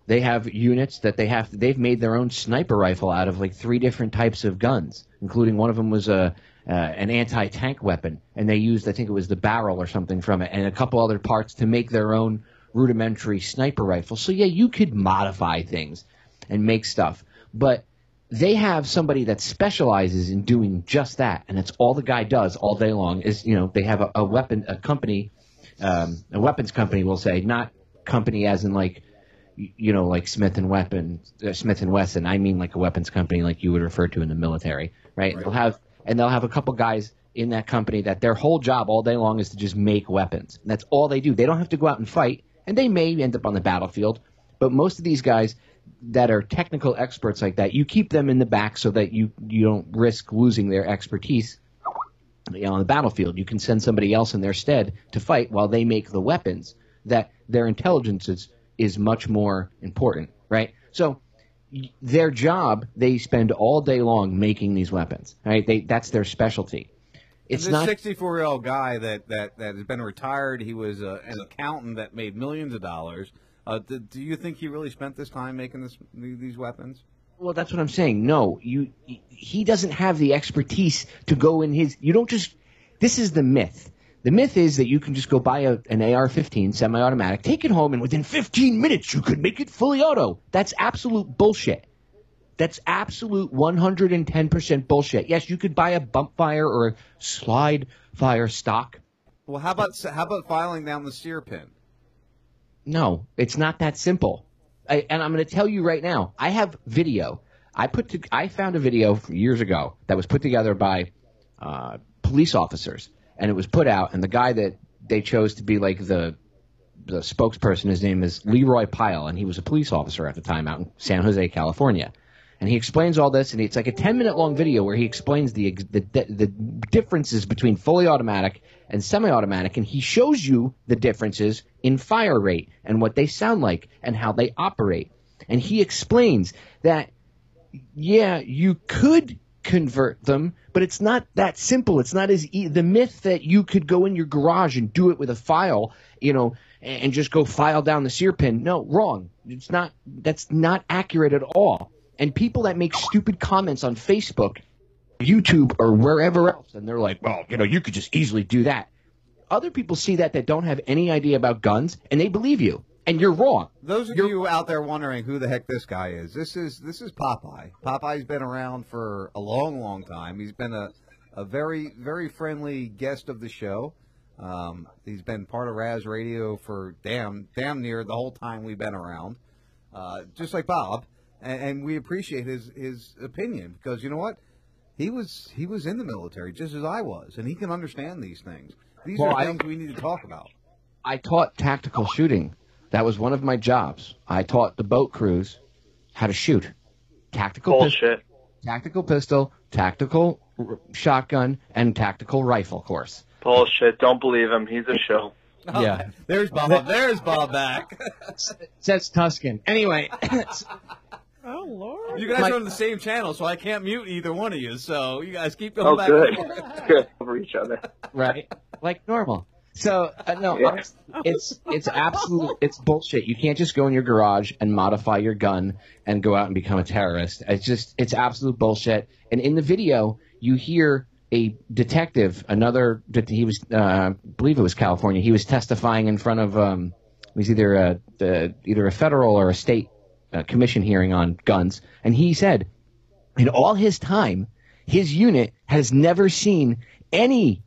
they have units that they've made their own sniper rifle out of like 3 different types of guns, including one of them was an anti-tank weapon, and they used, I think it was the barrel or something from it, and a couple other parts to make their own rudimentary sniper rifle. So yeah, you could modify things and make stuff, but they have somebody that specializes in doing just that, and that's all the guy does all day long is, they have a weapons company, we'll say, not company as in like, like Smith and Wesson. I mean like a weapons company like you would refer to in the military, right? They'll have a couple guys in that company that their whole job all day long is to just make weapons. And that's all they do. They don't have to go out and fight, and they may end up on the battlefield, but most of these guys that are technical experts like that, you keep them in the back so that you don't risk losing their expertise on the battlefield. You can send somebody else in their stead to fight while they make the weapons that their intelligence is much more important, right? So their job, they spend all day long making these weapons. Right? That's their specialty. It's and this not 64-year-old guy that has been retired. He was an accountant that made millions of dollars. Do you think he really spent this time making these weapons? Well, that's what I'm saying. No, he doesn't have the expertise to go in his. You don't just. This is the myth. The myth is that you can just go buy an AR-15 semi-automatic, take it home, and within 15 minutes you could make it fully auto. That's absolute bullshit. That's absolute 110% bullshit. Yes, you could buy a bump fire or a slide fire stock. Well, how about filing down the sear pin? No, it's not that simple. And I'm going to tell you right now, I have video. I found a video years ago that was put together by police officers, and it was put out, and the guy that they chose to be like the spokesperson, his name is Leroy Pyle, and he was a police officer at the time out in San Jose, California. And he explains all this, and it's like a 10-minute long video where he explains the differences between fully automatic and semi-automatic, and he shows you the differences in fire rate and what they sound like and how they operate. And he explains that, yeah, you could convert them, but it's not that simple. It's not as the myth that you could go in your garage and do it with a file, and just go file down the sear pin. No, wrong. That's not accurate at all. And people that make stupid comments on Facebook, YouTube, or wherever else, and they're like, well, you could just easily do that. Other people see that don't have any idea about guns, and they believe you. And you're wrong. Those of you out there wondering who the heck this guy is, this is Popeye. Popeye's been around for a long, long time. He's been a very, very friendly guest of the show. He's been part of Raz Radio for damn near the whole time we've been around, just like Bob. And we appreciate his opinion because you know what? He was in the military just as I was, and he can understand these things. These are things we need to talk about. I taught tactical shooting. That was one of my jobs. I taught the boat crews how to shoot. Tactical pistol, tactical shotgun, and tactical rifle course. Bullshit. Don't believe him. He's a show. Yeah. There's Bob. There's Bob back. Says Tuscan. Anyway. Oh, Lord. You guys are on the same channel, so I can't mute either one of you. So you guys keep going back. Good. Good. Over each other. Right. Like normal. So, no, yeah. It's bullshit. You can't just go in your garage and modify your gun and go out and become a terrorist. It's absolute bullshit. And in the video, you hear a detective, he was, I believe it was California, he was testifying in front of, it was either a federal or a state commission hearing on guns. And he said, in all his time, his unit has never seen any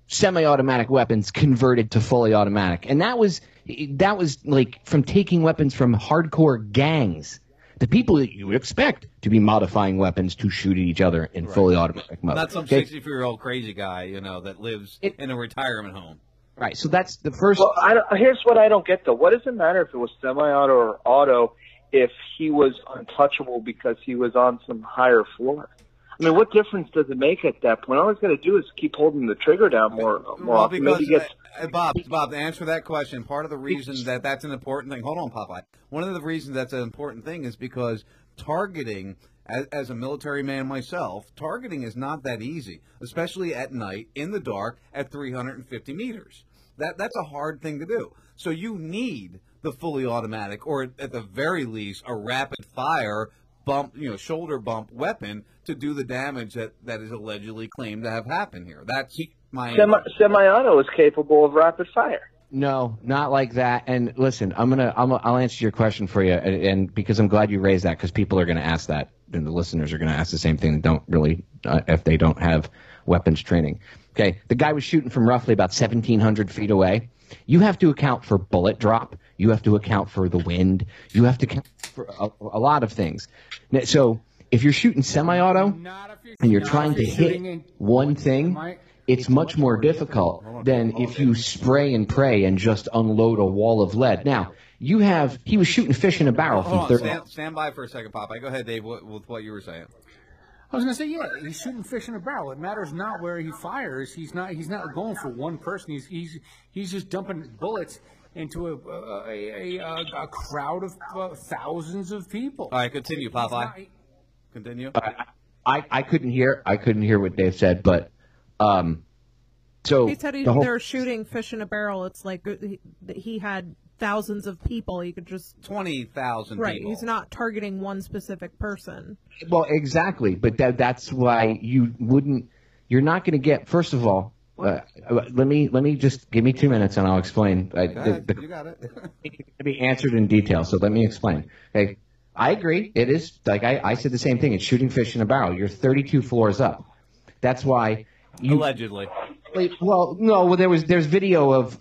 semi-automatic weapons converted to fully automatic. And that was like from taking weapons from hardcore gangs. The people that you would expect to be modifying weapons to shoot at each other in fully automatic mode. Not some 64-year-old crazy guy, that lives in a retirement home. Right. So that's the first. Well, here's what I don't get though. What does it matter if it was semi-auto or auto if he was untouchable because he was on some higher floor? I mean, what difference does it make at that point? All he's got to do is keep holding the trigger down more often. Because, Bob, to answer that question, part of the reason that's an important thing. Hold on, Popeye. One of the reasons that's an important thing is because targeting, as a military man myself, targeting is not that easy, especially at night, in the dark, at 350 meters. That's a hard thing to do. So you need the fully automatic, or at the very least, a rapid fire bump, shoulder bump weapon to do the damage that is allegedly claimed to have happened here. That's my semi-auto is capable of rapid fire. No, not like that. And listen, I'll answer your question for you, and because I'm glad you raised that, because people are going to ask that, and the listeners are going to ask the same thing. Don't really, if they don't have weapons training. Okay, the guy was shooting from roughly about 1,700 feet away. You have to account for bullet drop. You have to account for the wind. You have to account for a lot of things. So if you're shooting semi-auto and you're trying to hit one thing, it's much more difficult than if you spray and pray and just unload a wall of lead. Now, he was shooting fish in a barrel from 30. Stand by for a second, Popeye. Go ahead, Dave, with what you were saying. I was going to say, yeah, he's shooting fish in a barrel. It matters not where he fires. He's not going for one person. He's just dumping bullets into a crowd of thousands of people. All right, continue, Popeye. Continue. I couldn't hear what Dave said, but so he said they're shooting fish in a barrel. It's like he had thousands of people. He could just 20,000 right. people. He's not targeting one specific person. Well, exactly, but that's why you're not going to get. First of all, let me just give me 2 minutes and I'll explain. You got it. It can be answered in detail, so let me explain. Okay, I agree. It is like I said the same thing. It's shooting fish in a barrel. You're 32 floors up. That's why. Allegedly. Well, no. Well, there's video of.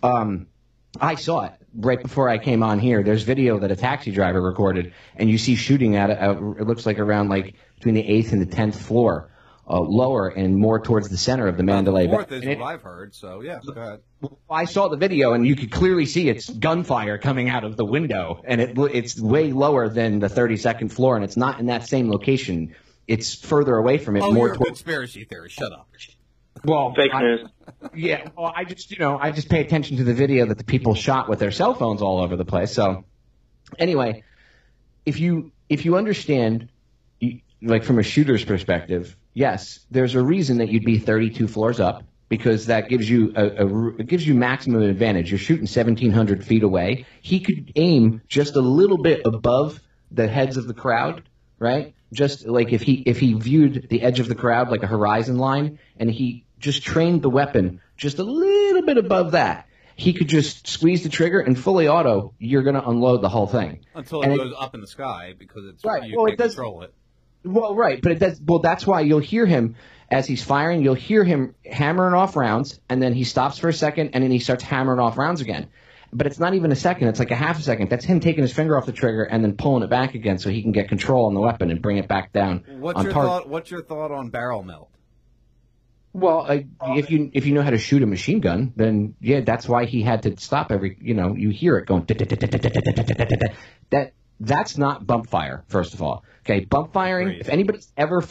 I saw it right before I came on here. There's video that a taxi driver recorded, and you see shooting at it looks like around like between the 8th and the 10th floor, lower and more towards the center of the Mandalay Bay. 4th is what I've heard. So yeah, go ahead. I saw the video, and you could clearly see it's gunfire coming out of the window, and it's way lower than the 32nd floor, and it's not in that same location. It's further away from it. Oh, more you're a conspiracy theory. Shut up. Well, Fake news. Yeah, well, I just pay attention to the video that the people shot with their cell phones all over the place. So, anyway, if you understand, like from a shooter's perspective, yes, there's a reason that you'd be 32 floors up because that gives you it gives you maximum advantage. You're shooting 1,700 feet away. He could aim just a little bit above the heads of the crowd, right? Just like if he viewed the edge of the crowd like a horizon line, and he just trained the weapon just a little bit above that, he could just squeeze the trigger and fully auto. You're going to unload the whole thing until it goes up in the sky because it's right. You Well, can't it does control it. Well, right, but it does. Well, that's why you'll hear him as he's firing. You'll hear him hammering off rounds, and then he stops for a second, and then he starts hammering off rounds again. But it's not even a second. It's like a half a second. That's him taking his finger off the trigger and then pulling it back again so he can get control on the weapon and bring it back down. What's your thought on barrel melt? Well, if you know how to shoot a machine gun, then yeah, that's why he had to stop every. You hear it going. That's not bump fire. First of all, okay, bump firing. If anybody's ever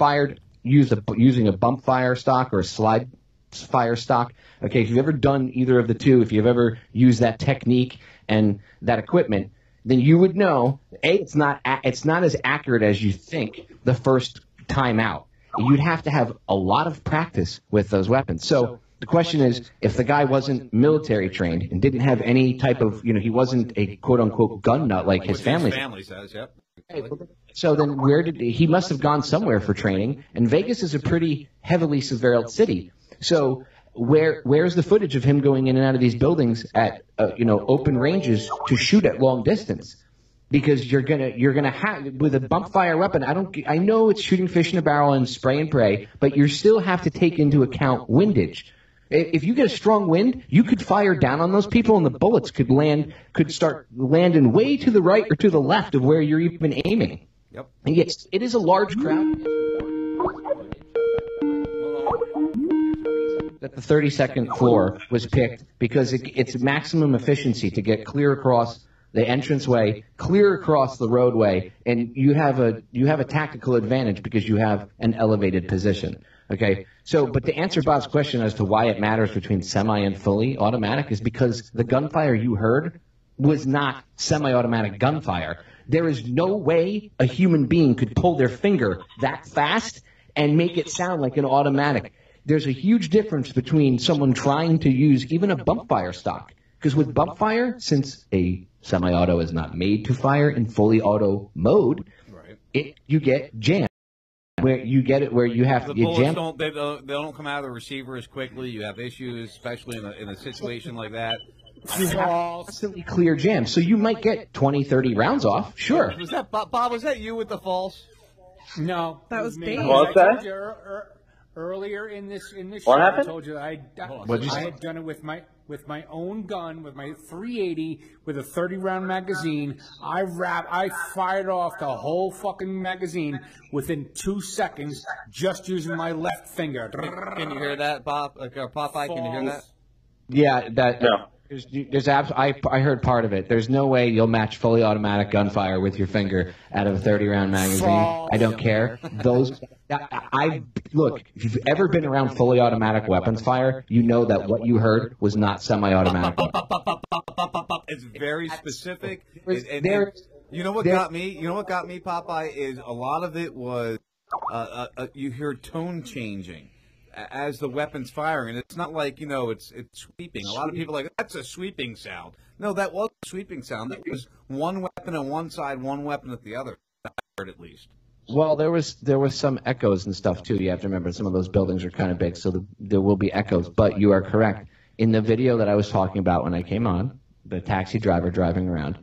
using a bump fire stock or a slide fire stock, okay, if you've ever done either of the two, if you've ever used that technique and that equipment, then you would know it's not as accurate as you think the first time out. You'd have to have a lot of practice with those weapons. So the question is, if the guy wasn't military trained and didn't have any type of, he wasn't a quote unquote gun nut like his family. His family says, yep. So then he must have gone somewhere for training, and Vegas is a pretty heavily surveilled city. So where's the footage of him going in and out of these buildings at open ranges to shoot at long distance? Because you're gonna have with a bump fire weapon. I know it's shooting fish in a barrel and spray and pray, but you still have to take into account windage. If you get a strong wind, you could fire down on those people, and the bullets could start landing way to the right or to the left of where you're even aiming. Yep. And yes, it is a large crowd. That the 32nd floor was picked because it's maximum efficiency to get clear across the entranceway, clear across the roadway, and you have a tactical advantage because you have an elevated position. Okay, so but to answer Bob's question as to why it matters between semi and fully automatic is because the gunfire you heard was not semi-automatic gunfire. There is no way a human being could pull their finger that fast and make it sound like an automatic. There's a huge difference between someone trying to use even a bump fire stock. Because with bump fire, since a semi-auto is not made to fire in fully auto mode, right, you get jam. Where you get it, where you have the to bullets jam. They don't come out of the receiver as quickly. You have issues, especially in a situation like that. You have constantly clear jam, so you might get 20, 30 rounds off. Sure. Was that Bob? Was that you with the false? No, that was me. Dave. What's that? Earlier in this What show, happened? I told you I had done it with my own gun, with my 380, with a 30-round magazine. I fired off the whole fucking magazine within 2 seconds, just using my left finger. Can you hear that, Bob? Popeye, can you hear that? Yeah, that. No. I heard part of it. There's no way you'll match fully automatic gunfire with your finger out of a 30-round magazine. I don't care. Look, if you've ever been around fully automatic weapons fire, you know that what you heard was not semi-automatic. It's very specific. And There's- you know what there- got me? You know what got me, Popeye, is a lot of it was you hear tone changing as the weapon's firing, and it's not like it's sweeping. A lot of people are like, that's a sweeping sound. No, that wasn't a sweeping sound. That was one weapon on one side, one weapon at the other. I heard at least. Well, there was some echoes and stuff too. You have to remember some of those buildings are kind of big, so there will be echoes. But you are correct. In the video that I was talking about when I came on, the taxi driver driving around,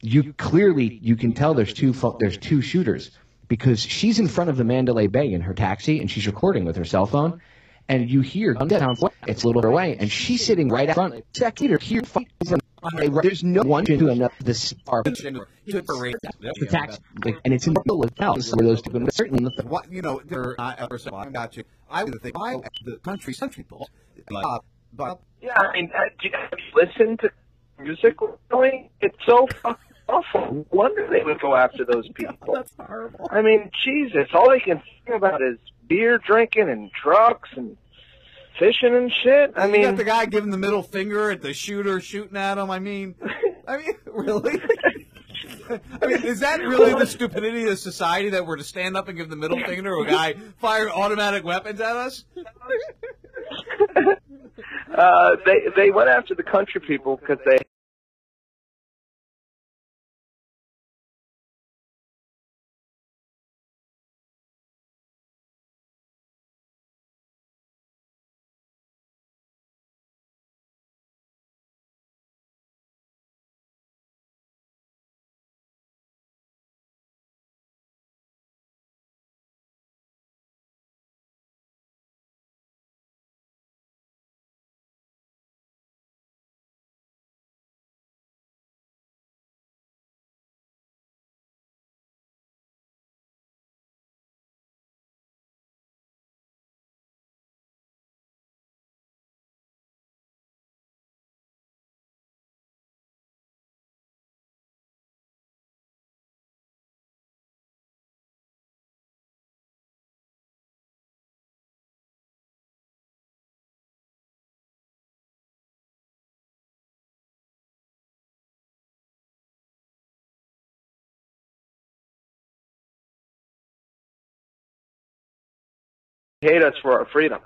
you can tell there's two shooters because she's in front of the Mandalay Bay in her taxi and she's recording with her cell phone, and you hear it's a little away, and she's sitting right out front. There's no one to another. This are the tax, and it's in the middle of house where those two certainly. What they're not ever said. I got you. I would think the country people. But Yeah, I mean, have you listened to music really? It's so fucking awful. No wonder they would go after those people. That's horrible. I mean, Jesus, all they can think about is beer drinking and trucks and fishing and shit. I you mean, got the guy giving the middle finger at the shooter shooting at him. I mean, really? I mean, is that really the stupidity of society that we're to stand up and give the middle finger to a guy firing automatic weapons at us? they went after the country people because they. Hate us for our freedoms.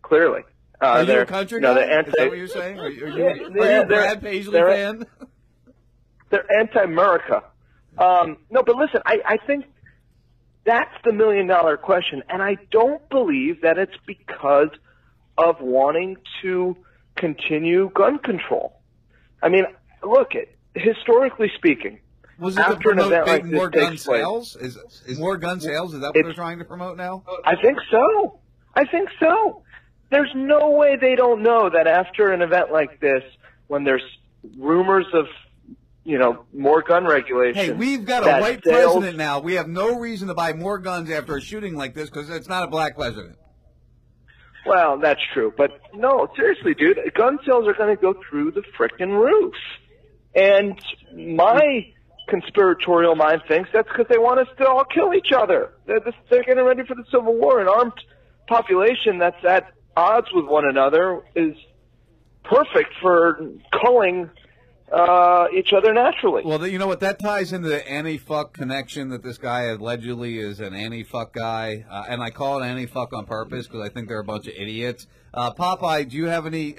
Clearly, Are you they're a country they're guy? anti- Is that what you're saying? Are you Yeah, a Brad Paisley they're- fan? They're anti-America. No, but listen, I think that's the $1 million question, and I don't believe that it's because of wanting to continue gun control. I mean, look, historically speaking, Was it to after an promote event like more this gun takes place, sales? Is more gun sales? Is that what they're trying to promote now? I think so. I think so. There's no way they don't know that after an event like this, when there's rumors of, more gun regulation. Hey, we've got a that white sales- president now. We have no reason to buy more guns after a shooting like this because it's not a black president. Well, that's true. But no, seriously, dude, gun sales are going to go through the frickin' roof. And my conspiratorial mind thinks that's because they want us to all kill each other. They're getting ready for the Civil War. An armed population that's at odds with one another is perfect for culling each other naturally. Well, you know what? That ties into the anti-fuck connection that this guy allegedly is an anti-fuck guy, and I call it anti-fuck on purpose because I think they're a bunch of idiots. Popeye, do you have any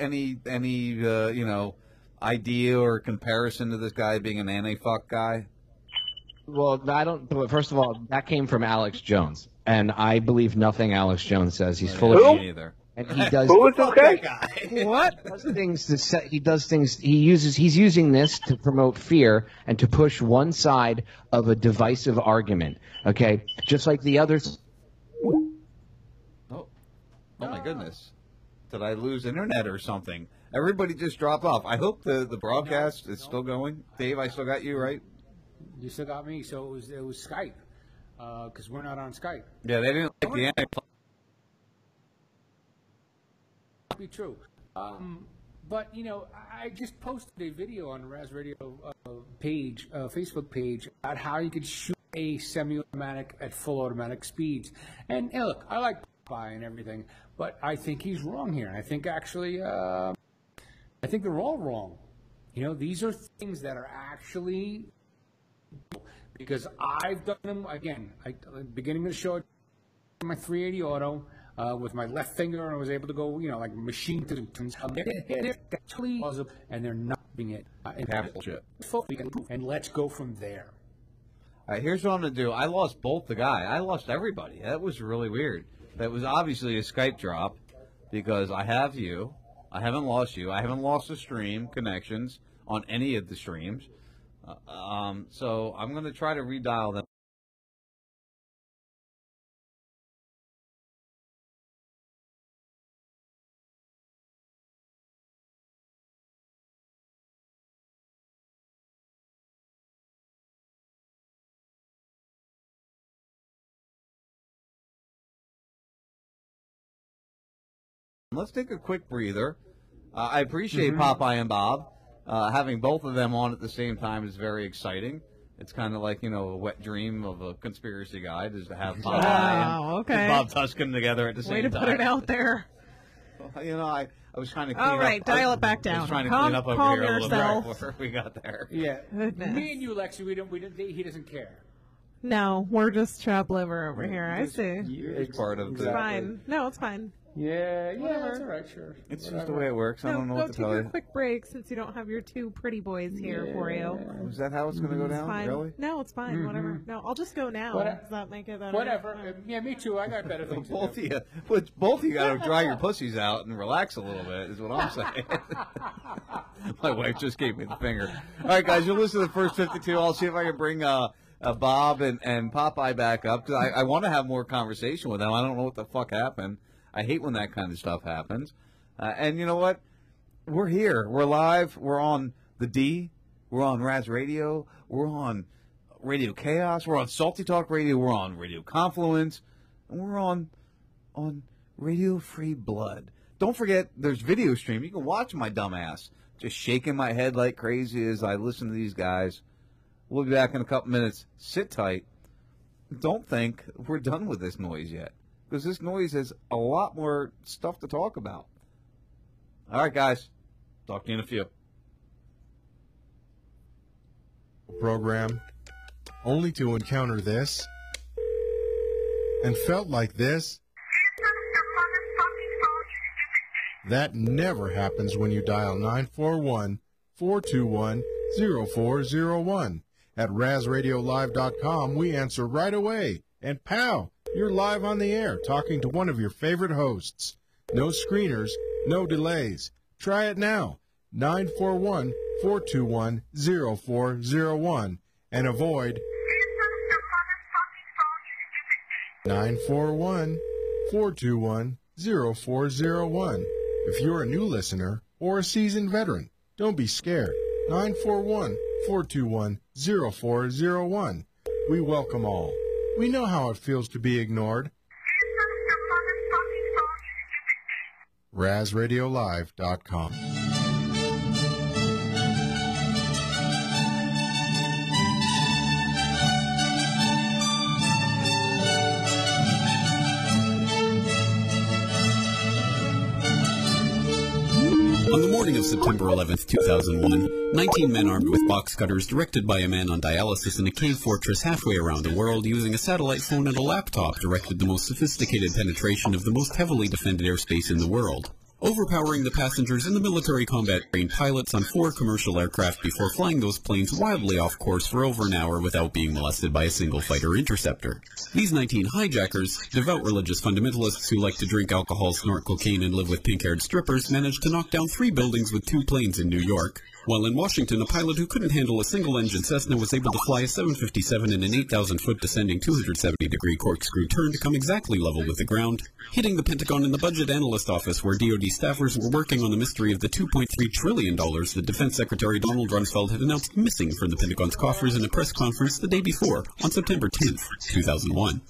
idea or comparison to this guy being an anti-fuck guy? Well, I don't. First of all, that came from Alex Jones, and I believe nothing Alex Jones says. He's full Who? of Me neither. and he does. Who is okay? What? He does things. He's using this to promote fear and to push one side of a divisive argument. Okay, just like the others. Oh my goodness! Did I lose internet or something? Everybody just dropped off. I hope the broadcast is still going. Dave, I still got you, right? You still got me, so it was Skype, because we're not on Skype. Yeah, they didn't like the anti-fuck. Be true. But I just posted a video on the Raz Radio page, Facebook page, about how you could shoot a semi-automatic at full automatic speeds. And look, I like Popeye and everything, but I think he's wrong here. I think actually, I think they're all wrong. You know, these are things that are actually, because I've done them, again, beginning of the show, my 380 auto with my left finger, and I was able to go, you know, like machine to they're actually awesome, and they're not doing it. And let's go from there. All right, here's what I'm going to do. I lost both the guy. I lost everybody. That was really weird. That was obviously a Skype drop because I have you. I haven't lost you. I haven't lost the stream connections on any of the streams. So I'm going to try to redial them. Let's take a quick breather. I appreciate Popeye and Bob. Having both of them on at the same time is very exciting. It's kind of like, you know, a wet dream of a conspiracy guy is to have Popeye and Bob Tuscan together at the same time. Way to put it out there. You know, I was trying to clean All right, up. dial it back down. I was trying to calm, clean up over calm here yourself. a little bit before we got there. Yeah. Goodness. Me and you, Lexi, he doesn't care. No, we're just chopped liver over here. I see. It's part of It's fine. No, it's fine. Yeah, Whatever. it's all right, sure. It's just the way it works. I don't know go what to take tell a you. quick break since you don't have your two pretty boys here for you. Is that how it's going to go It's down? fine. Really? No, it's fine. Whatever. No, I'll just go now. Does that make it better? Whatever. Yeah, me too. I got better things Both to of do. you, both of you got to dry your pussies out and relax a little bit, is what I'm saying. My wife just gave me the finger. All right, guys, you'll listen to the first 52. I'll see if I can bring Bob and Popeye back up because I want to have more conversation with them. I don't know what the fuck happened. I hate when that kind of stuff happens. And you know what? We're here. We're live. We're on the D. We're on Raz Radio. We're on Radio Chaos. We're on Salty Talk Radio. We're on Radio Confluence. And we're on Radio Free Blood. Don't forget, there's video stream. You can watch my dumb ass just shaking my head like crazy as I listen to these guys. We'll be back in a couple minutes. Sit tight. Don't think we're done with this noise yet, because this noise has a lot more stuff to talk about. All right, guys. Talk to you in a few. Program only to encounter this and felt like this. That never happens when you dial 941-421-0401. At RazRadioLive.com, we answer right away. And pow, you're live on the air talking to one of your favorite hosts. No screeners, no delays. Try it now. 941-421-0401 and avoid 941-421-0401. If you're a new listener or a seasoned veteran, don't be scared. 941-421-0401. We welcome all. We know how it feels to be ignored. RazRadioLive.com. On the morning of September 11th, 2001, 19 men armed with box cutters, directed by a man on dialysis in a cave fortress halfway around the world, using a satellite phone and a laptop, directed the most sophisticated penetration of the most heavily defended airspace in the world, overpowering the passengers and the military combat-trained pilots on 4 commercial aircraft before flying those planes wildly off course for over an hour without being molested by a single fighter interceptor. These 19 hijackers, devout religious fundamentalists who like to drink alcohol, snort cocaine, and live with pink-haired strippers, managed to knock down 3 buildings with 2 planes in New York. While in Washington, a pilot who couldn't handle a single-engine Cessna was able to fly a 757 in an 8,000-foot descending 270-degree corkscrew turn to come exactly level with the ground, hitting the Pentagon and the Budget Analyst Office, where DoD staffers were working on the mystery of the $2.3 trillion that Defense Secretary Donald Rumsfeld had announced missing from the Pentagon's coffers in a press conference the day before, on September 10th, 2001.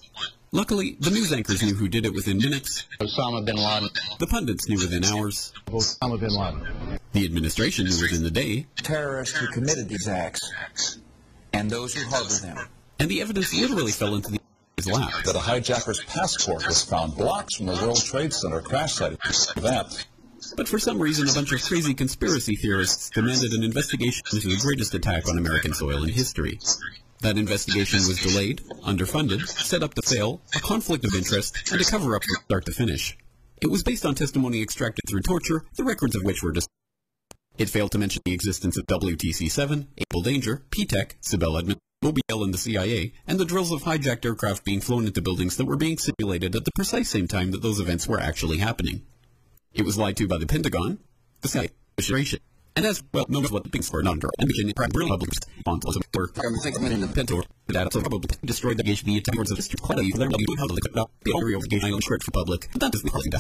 Luckily, the news anchors knew who did it within minutes. Osama bin Laden. The pundits knew within hours. Osama bin Laden. The administration knew within the day. Terrorists who committed these acts and those who harbor them. And the evidence literally fell into the lap. That a hijacker's passport was found blocks from the World Trade Center crash site. That But for some reason, a bunch of crazy conspiracy theorists demanded an investigation into the greatest attack on American soil in history. That investigation was delayed, underfunded, set up to fail, a conflict of interest, and a cover-up from start to finish. It was based on testimony extracted through torture, the records of which were destroyed. It failed to mention the existence of WTC-7, Able Danger, P-TECH, Sibel Edmonds, Mobile and the CIA, and the drills of hijacked aircraft being flown into buildings that were being simulated at the precise same time that those events were actually happening. It was lied to by the Pentagon, the CIA, and as well known as what the things were not and begin the private published on the in the Pentor, the data probably destroyed the HB towards the history quality for their W how to lick up the area of the Island Shred for public, but that is the calling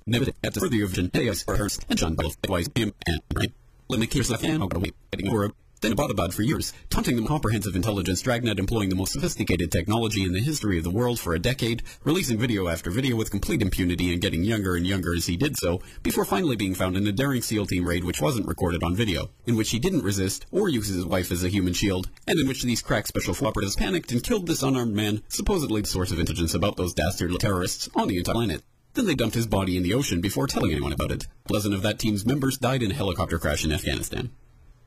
never at the further vision, Hayes, Hurst, and John Bell, wise him and right. Limit Kirsa and Ogaway, getting over then Abbottabad for years, taunting the comprehensive intelligence dragnet employing the most sophisticated technology in the history of the world for a decade, releasing video after video with complete impunity and getting younger and younger as he did so, before finally being found in a daring SEAL team raid which wasn't recorded on video, in which he didn't resist or use his wife as a human shield, and in which these crack special operatives panicked and killed this unarmed man, supposedly the source of intelligence about those dastardly terrorists on the entire planet. Then they dumped his body in the ocean before telling anyone about it. A dozen of that team's members died in a helicopter crash in Afghanistan.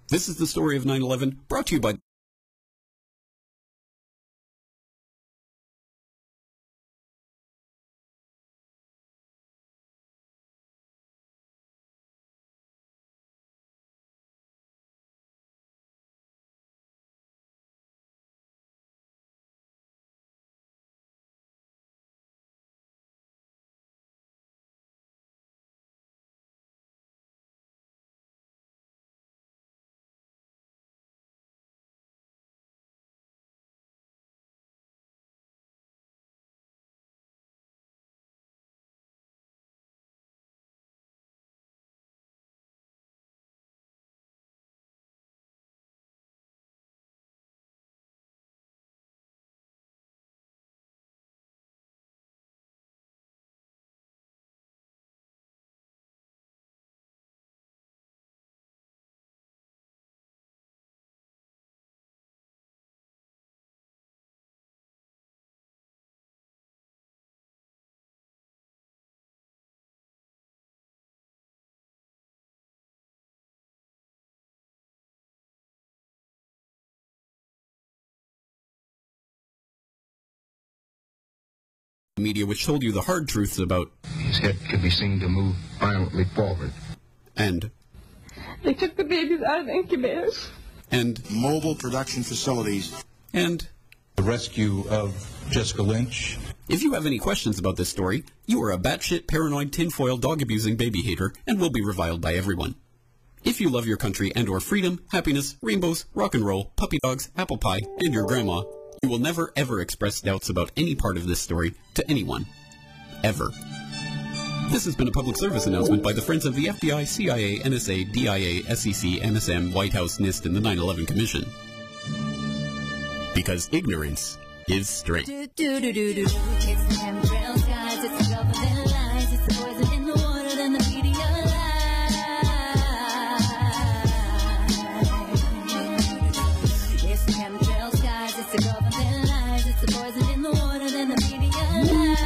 This is the story of 9/11, brought to you by media which told you the hard truths about his head could be seen to move violently forward. And they took the babies out of incubators. And mobile production facilities. And the rescue of Jessica Lynch. If you have any questions about this story, you are a batshit, paranoid, tinfoil, dog-abusing baby hater and will be reviled by everyone. If you love your country and or freedom, happiness, rainbows, rock and roll, puppy dogs, apple pie, and your grandma, you will never ever express doubts about any part of this story to anyone. Ever. This has been a public service announcement by the Friends of the FBI, CIA, NSA, DIA, SEC, NSM, White House, NIST, and the 9/11 Commission. Because ignorance is strength. It's the chemtrails, guys. It's the government lies. It's the poison in the water, then the media lies. It's the chemtrails, guys. It's the government lies. It's the poison in the water, then the media lies.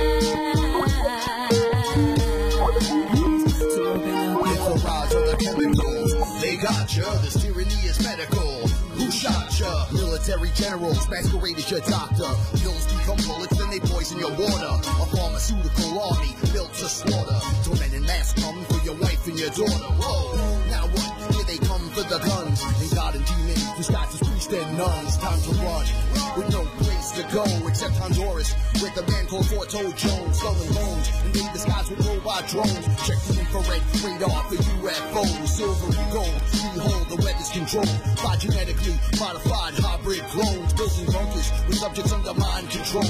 So open up the rise of the chemicals. They got ya. This tyranny is medical. Who shot ya? Military generals masquerade as your doctor. Pills become bullets, then they poison your water. A pharmaceutical army built to slaughter. Torment and mass come for your wife and your daughter. Whoa, now what? Here they come for the guns. And God and demons, disguised as priests and nuns. Time to run, with no place to go except Honduras, with a man called Forto Jones. Skull and bones, invade the skies with robot drones. Check the infrared radar for UFOs. Silver and gold, behold the weather's controlled by genetically modified hybrid clones. Building bunkers with subjects under mind control.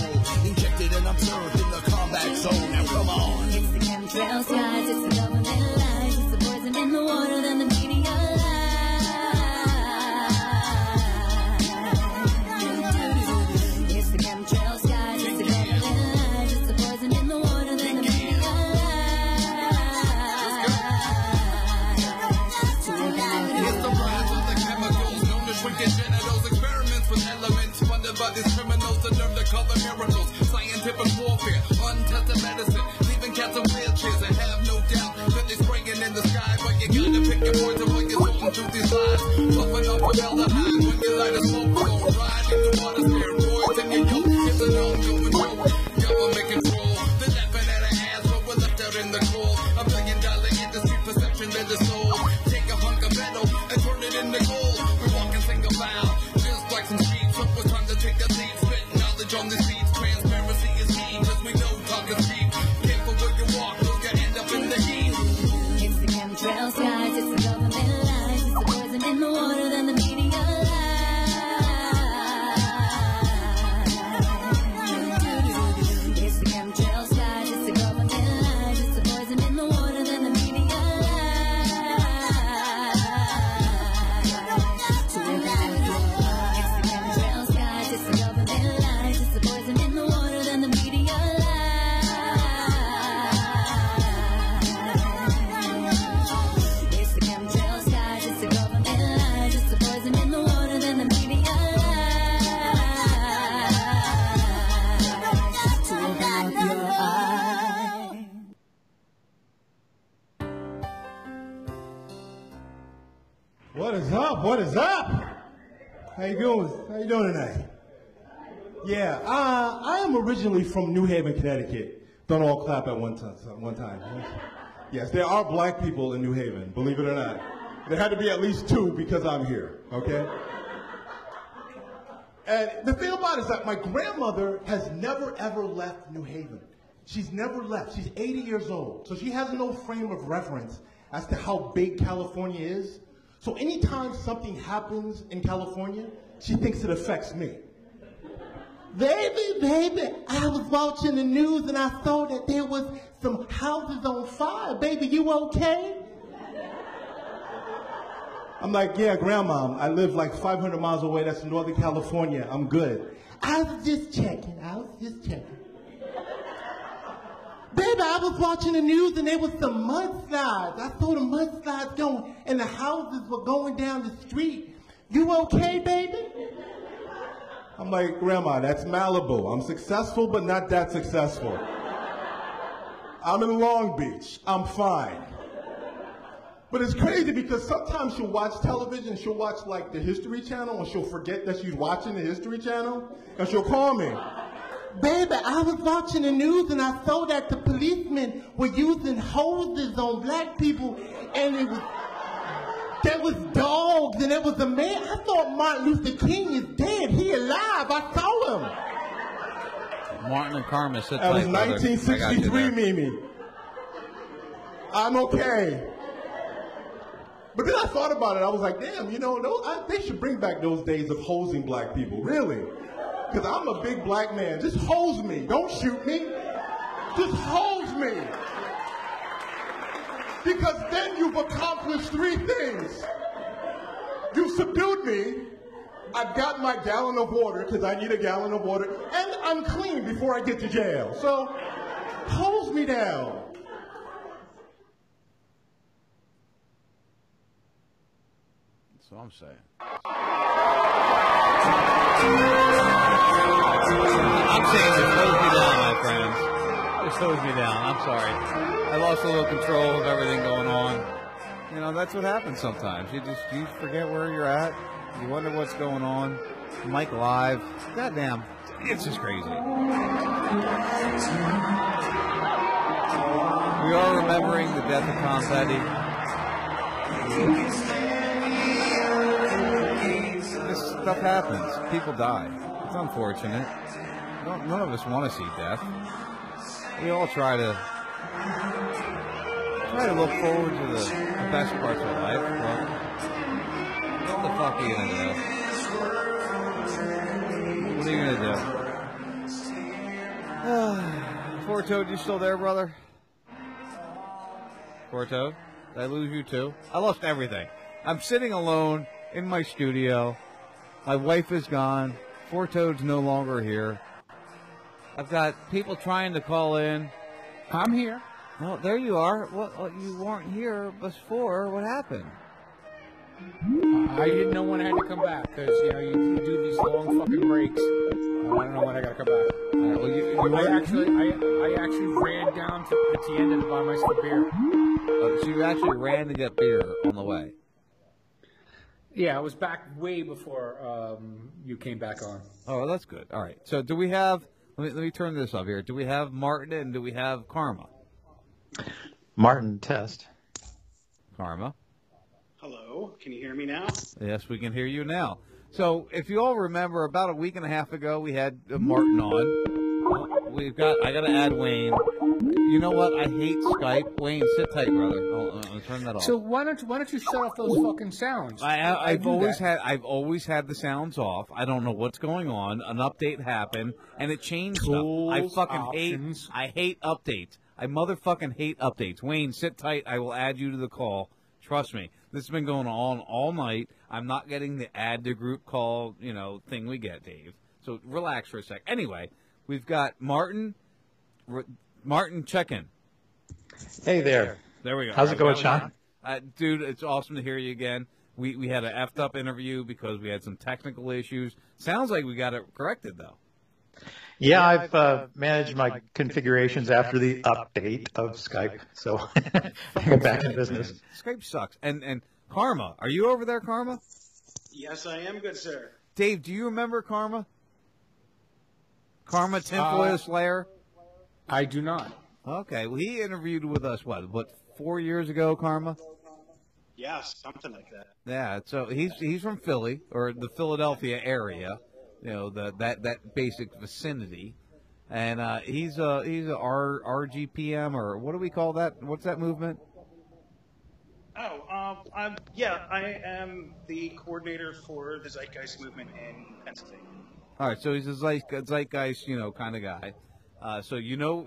Injected and observed in the combat zone. Now come on. It's the chemtrails, guys. It's the government lies. It's the poison in the water, then the media lies. It's the chemtrails, guys. It's the government lies. It's the poison in the water, then the media It's the rise of the chemicals known as wicked genitals. Experiments with elements funded by these criminals that nerve to call them you gotta pick your poison when you're rolling through these lines. Puffing up formaldehyde when you light a smoke flow. Ride into water, steroids in your yoke. It's an ongoing rope. Government control. The laughing at our ass, but we're left out in the cold. $1 billion industry perception in the soul. Take a hunk of metal and turn it into gold. We're walking single file, just like some sheep. So it's time to take a lead. Spit knowledge on these beats. Transparency is key, cause we know talk is cheap. Careful where you walk, or you end up in the heat. It's the chemtrail skies, it's the government lies, it's the poison in the water, then the media lies. It's the chemtrail skies, it's the government lies, it's the poison in the water, then the media lies. It's the chemtrail skies, it's the government lies, it's the poison in the water, then the media lies. It's the chemtrail skies, it's the government lies, it's the poison in the water, then the media lies. To open up your eyes. What is up? What is up? How you doing? How you doing tonight? Yeah, I am originally from New Haven, Connecticut. Don't all clap at one time. Yes, there are black people in New Haven, believe it or not. There had to be at least 2 because I'm here, okay? And the thing about it is that my grandmother has never ever left New Haven. She's never left. She's 80 years old. So she has no frame of reference as to how big California is. So anytime something happens in California, she thinks it affects me. Baby, I was watching the news and I saw that there was some houses on fire. Baby, you okay? I'm like, yeah, Grandma, I live like 500 miles away. That's Northern California. I'm good. I was just checking. Baby, I was watching the news and there was some mudslides. I saw the mudslides going and the houses were going down the street. You okay, baby? I'm like, Grandma, that's Malibu. I'm successful, but not that successful. I'm in Long Beach. I'm fine. But it's crazy because sometimes she'll watch television, she'll watch like the History Channel, and she'll forget that she's watching the History Channel, and she'll call me. Baby, I was watching the news and I saw that the policemen were using hoses on black people, and there was dogs, and there was a man. I thought Martin Luther King is dead. He alive. I saw him. Martin and Carmen, sit That was tight, brother. 1963, Mimi. I'm okay. But then I thought about it. I was like, damn, you know, they should bring back those days of hosing black people, really. Because I'm a big black man. Just hose me. Don't shoot me. Just hose me. Because then you've accomplished 3 things. You subdued me. I've got my gallon of water, because I need a gallon of water. And I'm clean before I get to jail. So, hose me down. That's what I'm saying. I'm saying this slows me down, my friends. It slows me down. I'm sorry. I lost a little control of everything going on. You know, that's what happens sometimes. You forget where you're at. You wonder what's going on. Mike Live. Goddamn. It's just crazy. We are remembering the death of Tom Petty. This stuff happens. People die. It's unfortunate. None of us want to see death. We all try to look forward to the best parts of life. But what the fuck are you gonna do? What are you gonna do? Four Toad, you still there, brother? Four Toad? Did I lose you too? I lost everything. I'm sitting alone in my studio. My wife is gone. Four Toad's no longer here. I've got people trying to call in. I'm here. Well, there you are. Well, you weren't here before. What happened? I didn't know when I had to come back because you do these long fucking breaks. I don't know when I gotta come back. I actually ran down to the Tienda to buy myself a beer. So you actually ran to get beer on the way? Yeah, I was back way before you came back on. Oh, well, that's good. All right. So do we have? Let me turn this up here. Do we have Martin and do we have Karma? Martin, test. Karma. Hello, can you hear me now? Yes, we can hear you now. So if you all remember, about a week and a half ago, we had Martin on. I got to add Wayne. You know what? I hate Skype. Wayne, sit tight, brother. I'll turn that off. So why don't you shut off those fucking sounds? I've always had the sounds off. I don't know what's going on. An update happened and it changed stuff. I fucking hate updates. I motherfucking hate updates. Wayne, sit tight. I will add you to the call. Trust me. This has been going on all night. I'm not getting the add to group call, thing we get, Dave. So relax for a sec. Anyway, we've got Martin. Martin, check in. Hey there. There we go. How's it going, Sean? Dude, it's awesome to hear you again. We had an effed up interview because we had some technical issues. Sounds like we got it corrected, though. Yeah, I've managed my configurations after the update of Skype, so I'm back in business. Skype sucks. And Karma, are you over there, Karma? Yes, I am, good sir. Dave, do you remember Karma? Karma Tinfoil Slayer? I do not. Okay, well, he interviewed with us, what 4 years ago, Karma? Yeah, something like that. Yeah, so he's from Philly, or the Philadelphia area, that basic vicinity, and he's a RGPM, or what do we call that? What's that movement? Oh, I am the coordinator for the Zeitgeist movement in Pennsylvania. All right, so he's a Zeitgeist, kind of guy. So you'll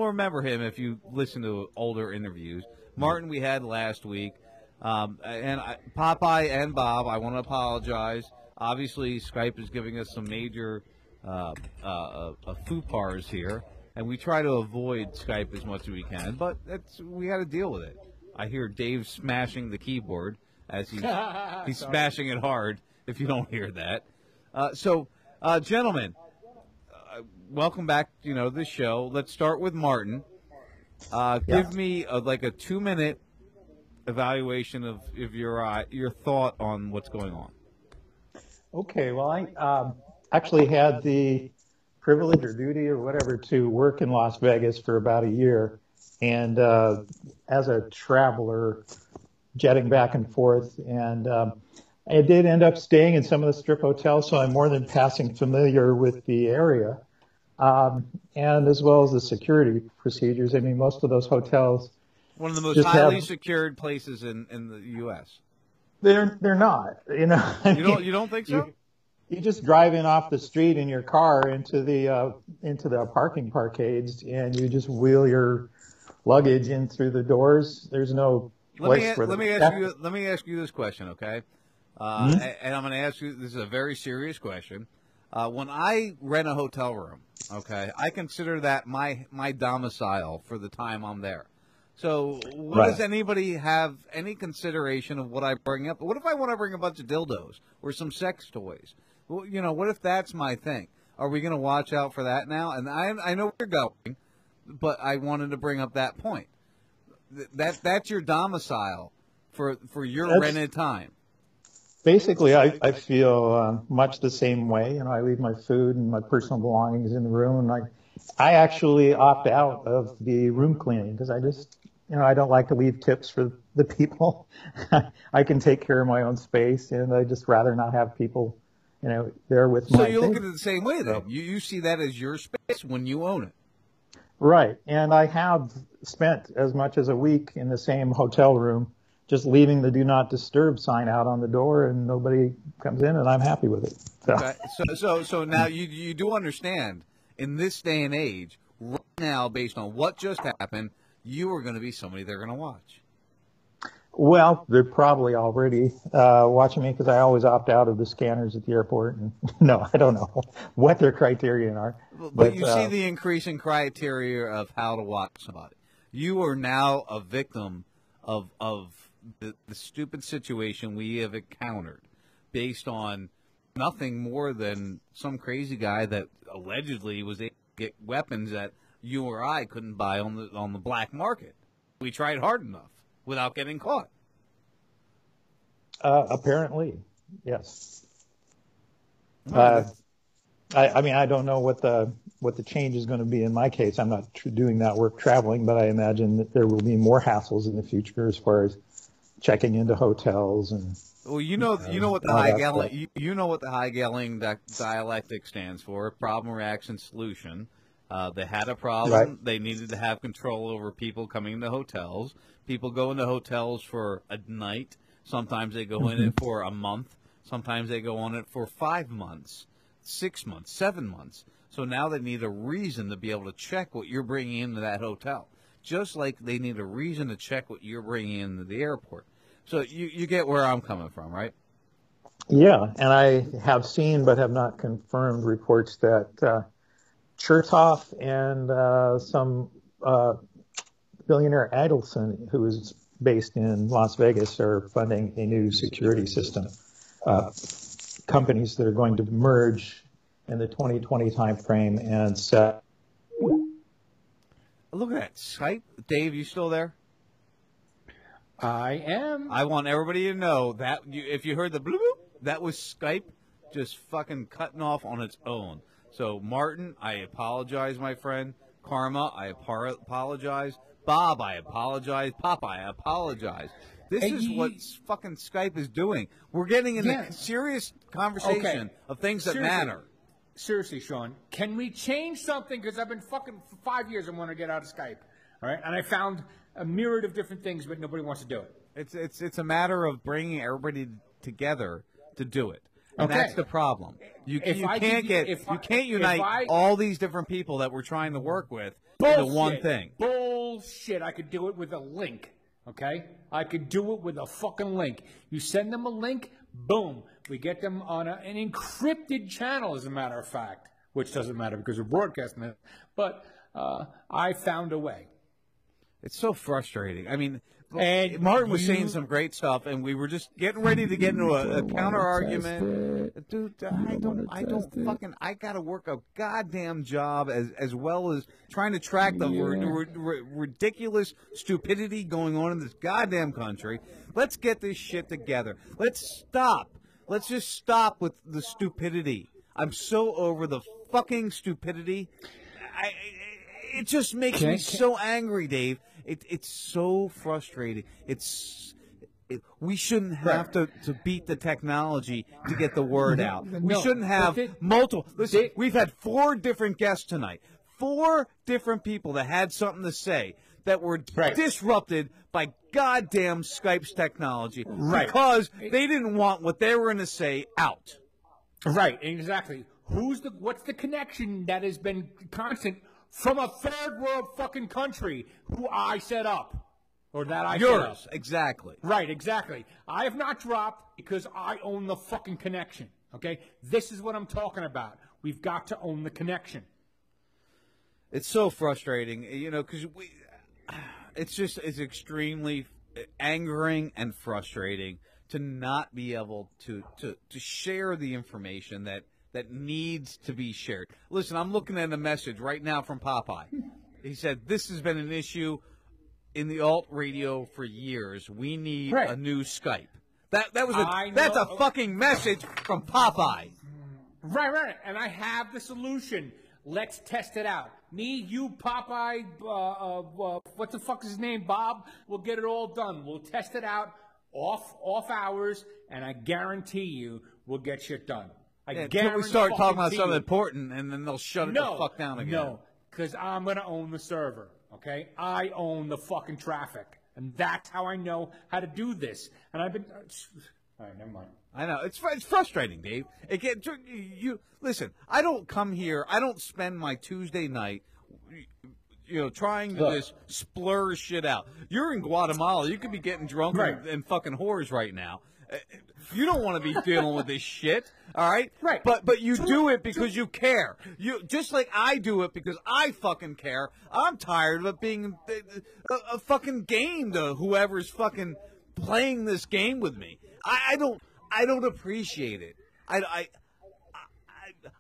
remember him if you listen to older interviews. Martin, we had last week, and Popeye and Bob. I want to apologize. Obviously, Skype is giving us some major faux here, and we try to avoid Skype as much as we can. But we got to deal with it. I hear Dave smashing the keyboard as he's smashing it hard. If you don't hear that, gentlemen. Welcome back, to the show. Let's start with Martin. Give me a 2-minute evaluation of your thought on what's going on. Okay, well, I actually had the privilege or duty or whatever to work in Las Vegas for about a year. And as a traveler, jetting back and forth. And I did end up staying in some of the strip hotels, so I'm more than passing familiar with the area. And as well as the security procedures. I mean, most of those hotels. One of the most highly secured places in the U.S. They're not, You don't think so? You just drive in off the street in your car into the parking parkades, and you just wheel your luggage in through the doors. There's no place for Let me ask you this question, okay? And I'm going to ask you. This is a very serious question. When I rent a hotel room, okay, I consider that my domicile for the time I'm there. So does anybody have any consideration of what I bring up? What if I want to bring a bunch of dildos or some sex toys? Well, what if that's my thing? Are we going to watch out for that now? And I know where you're going, but I wanted to bring up that point. That's your domicile for your rented time. Basically, I feel much the same way. I leave my food and my personal belongings in the room, and I actually opt out of the room cleaning because I just, I don't like to leave tips for the people. I can take care of my own space, and I just rather not have people, there with me. So you look at it the same way, then. You see that as your space when you own it. Right, and I have spent as much as a week in the same hotel room, just leaving the do not disturb sign out on the door, and nobody comes in, and I'm happy with it. So. Okay. So now you do understand, in this day and age, right now, based on what just happened, you are going to be somebody they're going to watch. Well, they're probably already watching me because I always opt out of the scanners at the airport. And no, I don't know what their criteria are. But you see the increasing criteria of how to watch somebody. You are now a victim of the stupid situation we have encountered based on nothing more than some crazy guy that allegedly was able to get weapons that you or I couldn't buy on the black market. We tried hard enough without getting caught. Apparently, yes. I mean, I don't know what the change is going to be in my case. I'm not doing that work traveling, but I imagine that there will be more hassles in the future as far as checking into hotels and. Well, you know what the Hegelian dialectic stands for: problem, reaction, solution. They had a problem. Right. They needed to have control over people coming into hotels. People go into hotels for a night. Sometimes they go in it for a month. Sometimes they go on it for 5 months, 6 months, 7 months. So now they need a reason to be able to check what you're bringing into that hotel, just like they need a reason to check what you're bringing into the airport. So you get where I'm coming from, right? Yeah, and I have seen but have not confirmed reports that Chertoff and some billionaire Adelson, who is based in Las Vegas, are funding a new security system. Companies that are going to merge in the 2020 timeframe and set. Look at that Skype, Dave. You still there? I am. I want everybody to know that if you heard the bloop, that was Skype just fucking cutting off on its own. So, Martin, I apologize, my friend. Karma, I apologize. Bob, I apologize. Papa, I apologize. This is what fucking Skype is doing. We're getting in a serious conversation of things that matter. Seriously, Sean, can we change something? Because I've been fucking for 5 years I want to get out of Skype. All right? And I found a myriad of different things, but nobody wants to do it. It's a matter of bringing everybody together to do it. And that's the problem. You can't unite all these different people that we're trying to work with into one thing. Bullshit. I could do it with a link. Okay? I could do it with a fucking link. You send them a link, boom. We get them on an encrypted channel, as a matter of fact, which doesn't matter because we're broadcasting it. But I found a way. It's so frustrating. I mean, and Martin was saying some great stuff, and we were just getting ready to get into a counter argument. Dude, I gotta work a goddamn job as well as trying to track the ridiculous stupidity going on in this goddamn country. Let's get this shit together. Let's stop. Let's just stop with the stupidity. I'm so over the fucking stupidity. It just makes me so angry, Dave. It's so frustrating. We shouldn't have to beat the technology to get the word out. We shouldn't have multiple. Listen, we've had 4 different guests tonight. 4 different people that had something to say that were disrupted by goddamn Skype's technology because they didn't want what they were going to say out. Right, exactly. What's the connection that has been constant from a third world fucking country who I set up? Or that I set up. Exactly. Right, exactly. I have not dropped because I own the fucking connection. Okay? This is what I'm talking about. We've got to own the connection. It's so frustrating, because it's extremely angering and frustrating to not be able to share the information that needs to be shared. Listen, I'm looking at a message right now from Popeye. He said, this has been an issue in the alt radio for years. We need a new Skype. That's a fucking message from Popeye. Right. And I have the solution. Let's test it out. Me, you, Popeye, what the fuck is his name, Bob? We'll get it all done. We'll test it out off hours, and I guarantee you we'll get shit done. Until we start talking about something important, and then they'll shut it the fuck down again. No, because I'm going to own the server, okay? I own the fucking traffic, and that's how I know how to do this. And I've been... all right, never mind. I know. It's frustrating, Dave. Listen, I don't come here. I don't spend my Tuesday night trying to just splur shit out. You're in Guatemala. You could be getting drunk and fucking whores right now. You don't want to be dealing with this shit, all right? Right. But you do it because you care. You just like I do it because I fucking care. I'm tired of it being a fucking game to whoever's fucking playing this game with me. I don't appreciate it.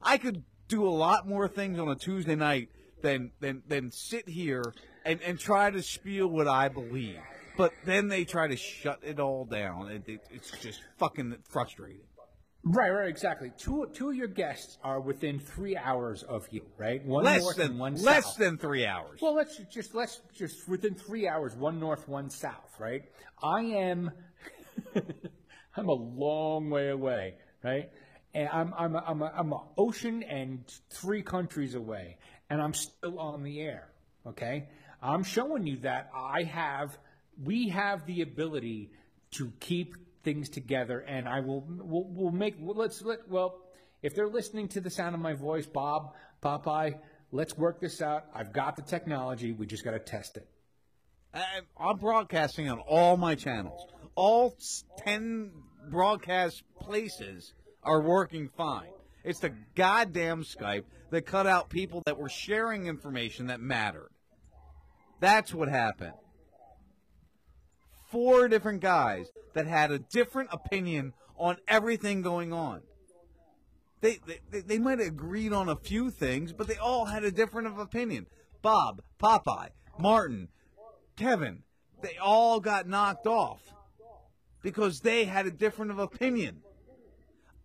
I could do a lot more things on a Tuesday night than sit here and try to spiel what I believe. But then they try to shut it all down. It's just fucking frustrating. Right, exactly. Two of your guests are within 3 hours of you, right? One Less north than and one less south. than 3 hours. Well, let's just within 3 hours, one north, one south, right? I'm a long way away, right? And I'm an ocean and 3 countries away, and I'm still on the air. Okay, I'm showing you that we have the ability to keep things together, and if they're listening to the sound of my voice, Bob, Popeye, let's work this out. I've got the technology. We just got to test it. I'm broadcasting on all my channels. All 10 broadcast places are working fine. It's the goddamn Skype that cut out people that were sharing information that mattered. That's what happened. 4 different guys that had a different opinion on everything going on. They might have agreed on a few things, but they all had a different opinion. Bob, Popeye, Martin, Kevin, they all got knocked off because they had a different opinion.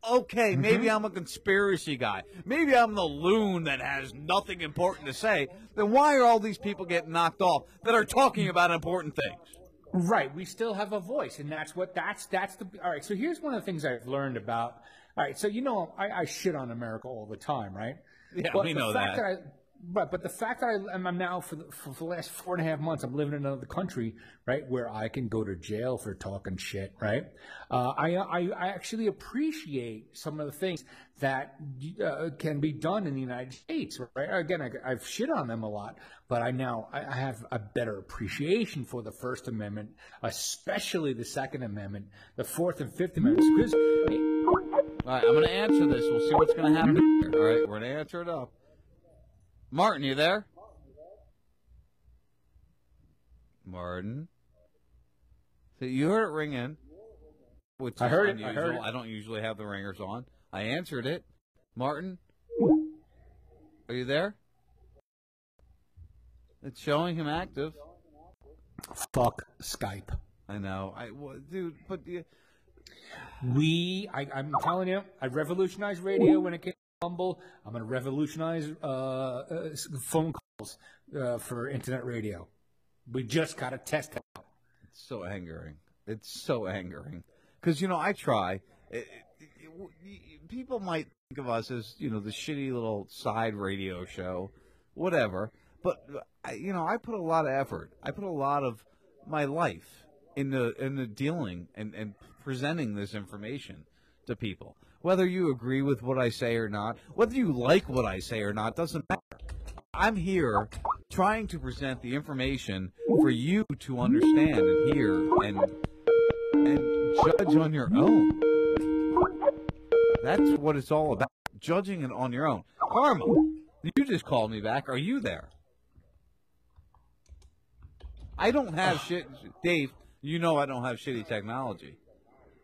Okay, maybe I'm a conspiracy guy. Maybe I'm the loon that has nothing important to say. Then why are all these people getting knocked off that are talking about important things? Right, we still have a voice, and that's the. All right, so here's one of the things I've learned about. All right, so I shit on America all the time, right? Yeah, but we know that. But the fact that I'm now for the last 4.5 months, I'm living in another country, right, where I can go to jail for talking shit, right? I actually appreciate some of the things that can be done in the United States, right? Again, I've shit on them a lot, but I have a better appreciation for the First Amendment, especially the Second Amendment, the Fourth and Fifth Amendments. All right, I'm going to answer this. We'll see what's going to happen here. All right, we're going to answer it up. Martin, you there? Martin? So you heard it ring in, which is unusual. I heard it. I don't usually have the ringers on. I answered it. Martin? Are you there? It's showing him active. Fuck Skype. I know. Dude, but... I'm telling you, I revolutionized radio when it came to Humble. I'm going to revolutionize phone calls for internet radio. We just got to test it out. It's so angering. It's so angering. Because, I try. People might think of us as, the shitty little side radio show, whatever. But, I put a lot of effort. I put a lot of my life in the dealing and presenting this information to people. Whether you agree with what I say or not, whether you like what I say or not, doesn't matter. I'm here trying to present the information for you to understand and hear and judge on your own. That's what it's all about, judging it on your own. Karma, you just called me back. Are you there? I don't have shit. Dave, I don't have shitty technology.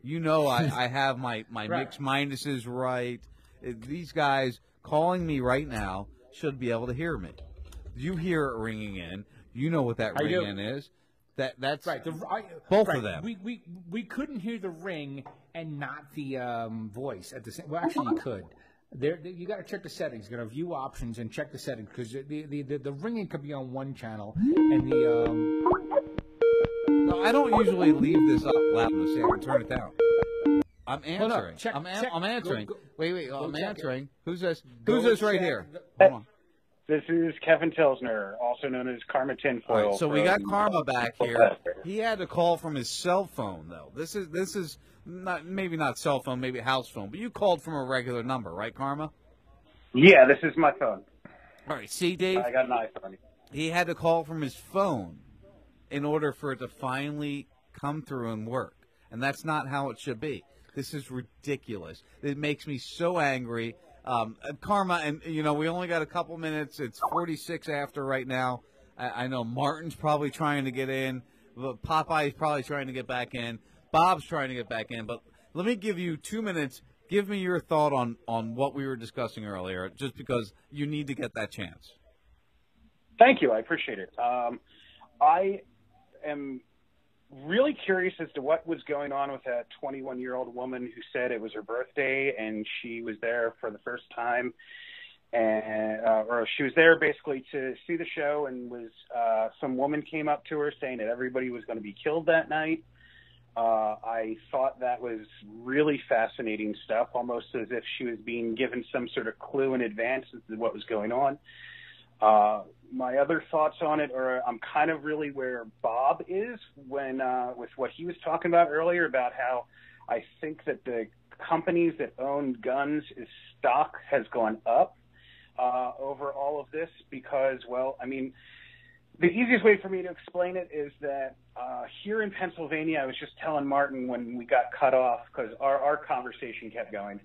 I have my mix minuses right. These guys calling me right now should be able to hear me. You hear it ringing in. You know what that ring in is. That's right. Both of them. We couldn't hear the ring and not the voice at the same. Well, actually, you could. You got to check the settings. You got to view options and check the settings because the ringing could be on one channel and the. No, I don't usually leave this up loud enough. See, I can turn it down. I'm answering. I'm answering. Wait. I'm answering. Who's this? Who's this right here? Hold on. This is Kevin Tilsner, also known as Karma Tinfoil. All right, so we got Karma back here. He had to call from his cell phone, though. This is maybe not cell phone, maybe house phone, but you called from a regular number, right, Karma? Yeah, this is my phone. All right, see, Dave? I got an iPhone. He had to call from his phone in order for it to finally come through and work. And that's not how it should be. This is ridiculous. It makes me so angry. Karma, and, we only got a couple minutes. It's 46 after right now. I know Martin's probably trying to get in. Popeye's probably trying to get back in. Bob's trying to get back in. But let me give you 2 minutes. Give me your thought on what we were discussing earlier, just because you need to get that chance. Thank you. I appreciate it. I am really curious as to what was going on with that 21-year-old woman who said it was her birthday and she was there for the first time, and or she was there basically to see the show, and was some woman came up to her saying that everybody was going to be killed that night. I thought that was really fascinating stuff, almost as if she was being given some sort of clue in advance as to what was going on. My other thoughts on it are I'm kind of really where Bob is when with what he was talking about earlier about how I think that the companies that own guns' stock has gone up over all of this because, well, I mean, the easiest way for me to explain it is that here in Pennsylvania, I was just telling Martin when we got cut off because our conversation kept going.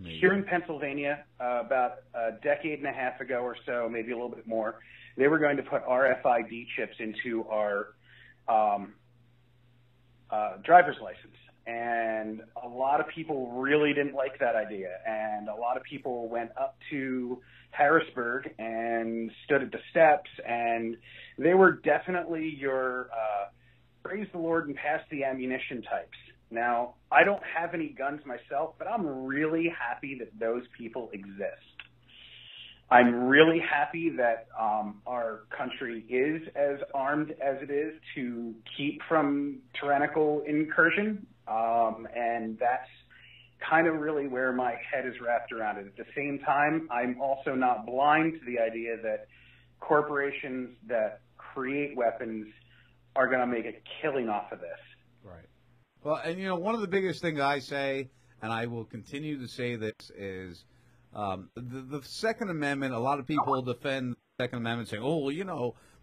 Here in Pennsylvania, about a decade and a half ago or so, maybe a little bit more, they were going to put RFID chips into our driver's license. And a lot of people really didn't like that idea. And a lot of people went up to Harrisburg and stood at the steps, and they were definitely your praise the Lord and pass the ammunition types. Now, I don't have any guns myself, but I'm really happy that those people exist. I'm really happy that our country is as armed as it is to keep from tyrannical incursion, and that's kind of really where my head is wrapped around it. At the same time, I'm also not blind to the idea that corporations that create weapons are going to make a killing off of this. Right. Well, and, one of the biggest things I say, and I will continue to say this, is the Second Amendment. A lot of people defend the Second Amendment saying, oh,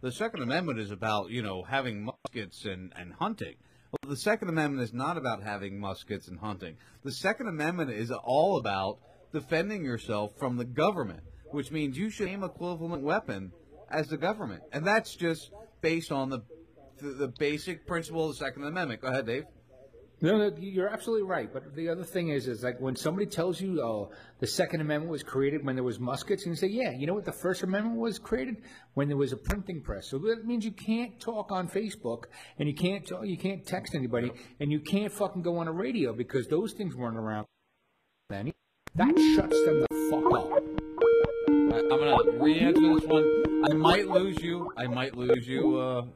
the Second Amendment is about, having muskets and hunting. Well, the Second Amendment is not about having muskets and hunting. The Second Amendment is all about defending yourself from the government, which means you should aim equivalent weapon as the government. And that's just based on the basic principle of the Second Amendment. Go ahead, Dave. No, you're absolutely right. But the other thing is like when somebody tells you, oh, the Second Amendment was created when there was muskets, and you say, yeah, you know what, the First Amendment was created when there was a printing press. So that means you can't talk on Facebook, and you can't text anybody, and you can't fucking go on a radio because those things weren't around then. That shuts them the fuck up. I'm going to re-answer this one. I might lose you.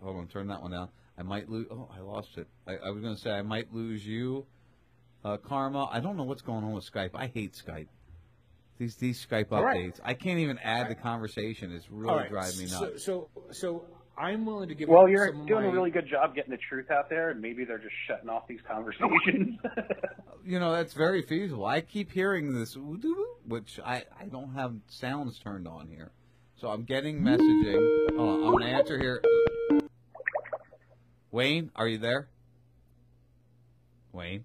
Hold on, turn that one down. I might lose. Oh, I lost it. I was going to say I might lose you, Karma. I don't know what's going on with Skype. I hate Skype. These Skype updates. Right. I can't even add the conversation. It's really driving me nuts. So I'm willing to give. Well, you're doing a really good job getting the truth out there, and maybe they're just shutting off these conversations. That's very feasible. I keep hearing this, which I don't have sounds turned on here, so I'm getting messaging. I'm going to answer here. Wayne, are you there? Wayne?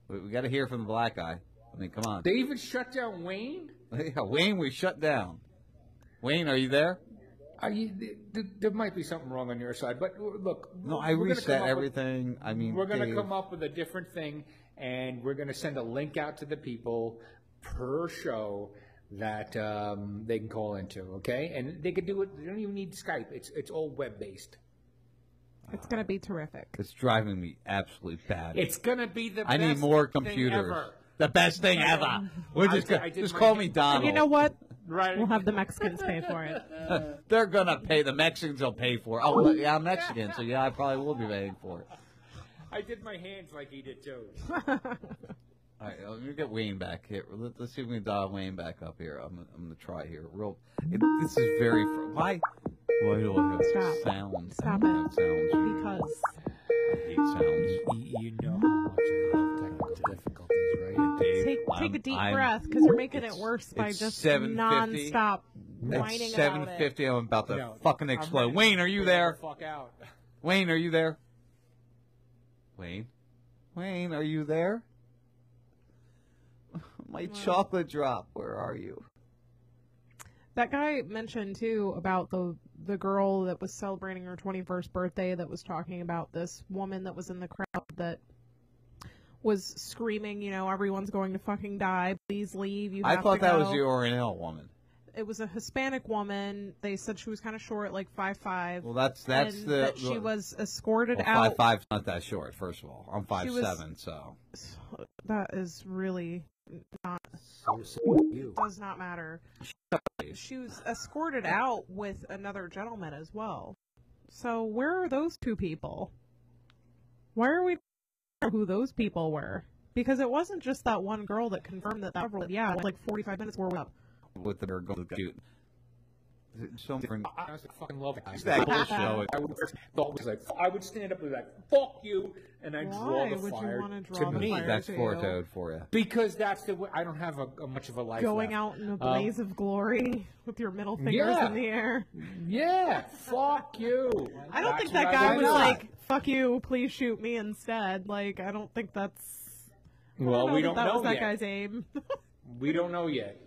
We got to hear from the black guy. I mean, come on. David shut down Wayne? Yeah, Wayne, we shut down. Wayne, are you there? There might be something wrong on your side, but look. No, I reset everything. We're going to come up with a different thing, and we're going to send a link out to the people per show that they can call into, okay? And they can do it. They don't even need Skype. It's all web-based. It's going to be terrific. It's driving me absolutely bad. It's going to be the best I need more computers. Thing ever. The best thing ever. We're just call me Donald. And you know what? Right. We'll have the Mexicans pay for it. They're going to pay. The Mexicans will pay for it. Oh, well, yeah, I'm Mexican, so yeah, I probably will be paying for it. I did my hands like he did too. All right, let me get Wayne back here. Let's see if we can dial Wayne back up here. I'm going to try here. This is very... Why do I have sounds? Stop it. Sounds. Because... I hate sounds. You know how much I love technical difficulties, right? Take a deep breath, because you're making it worse by just non-stop whining It's about 7:50. it. I'm about to No, fucking I'm explode. ready Wayne, to are you bail there? the fuck out. Wayne, are you there? Wayne? Wayne, are you there? My chocolate drop, where are you? That guy mentioned too about the girl that was celebrating her 21st birthday that was talking about this woman that was in the crowd that was screaming, you know, everyone's going to fucking die. Please leave. You have I thought to that go. was the Oriental woman. It was a Hispanic woman. They said she was kind of short, like 5'5". Well, that's and the. that she was escorted well, out. 5'5" not that short. First of all, I'm She was- 5'7", so That is really not. Does not matter. She was escorted out with another gentleman as well. So where are those two people? Why are we not sure who those people were? Because it wasn't just that one girl that confirmed that. Yeah, like 45 minutes were up. with the girl shoot. So different. I honestly fucking love it. That bullshit. I would stand up and be like, "Fuck you," and I'd draw Why the would you fire wanna draw to the me. fire That's to you? Foretoad for you. Because that's the way. I don't have a much of a life. Going left. out in a blaze of glory with your middle fingers Yeah. in the air. Yeah, fuck you. I don't That's think that what guy I was do. like, "Fuck you, please shoot me instead." Like, I don't think that's. Well, we don't that know was that yet. guy's aim. We don't know yet.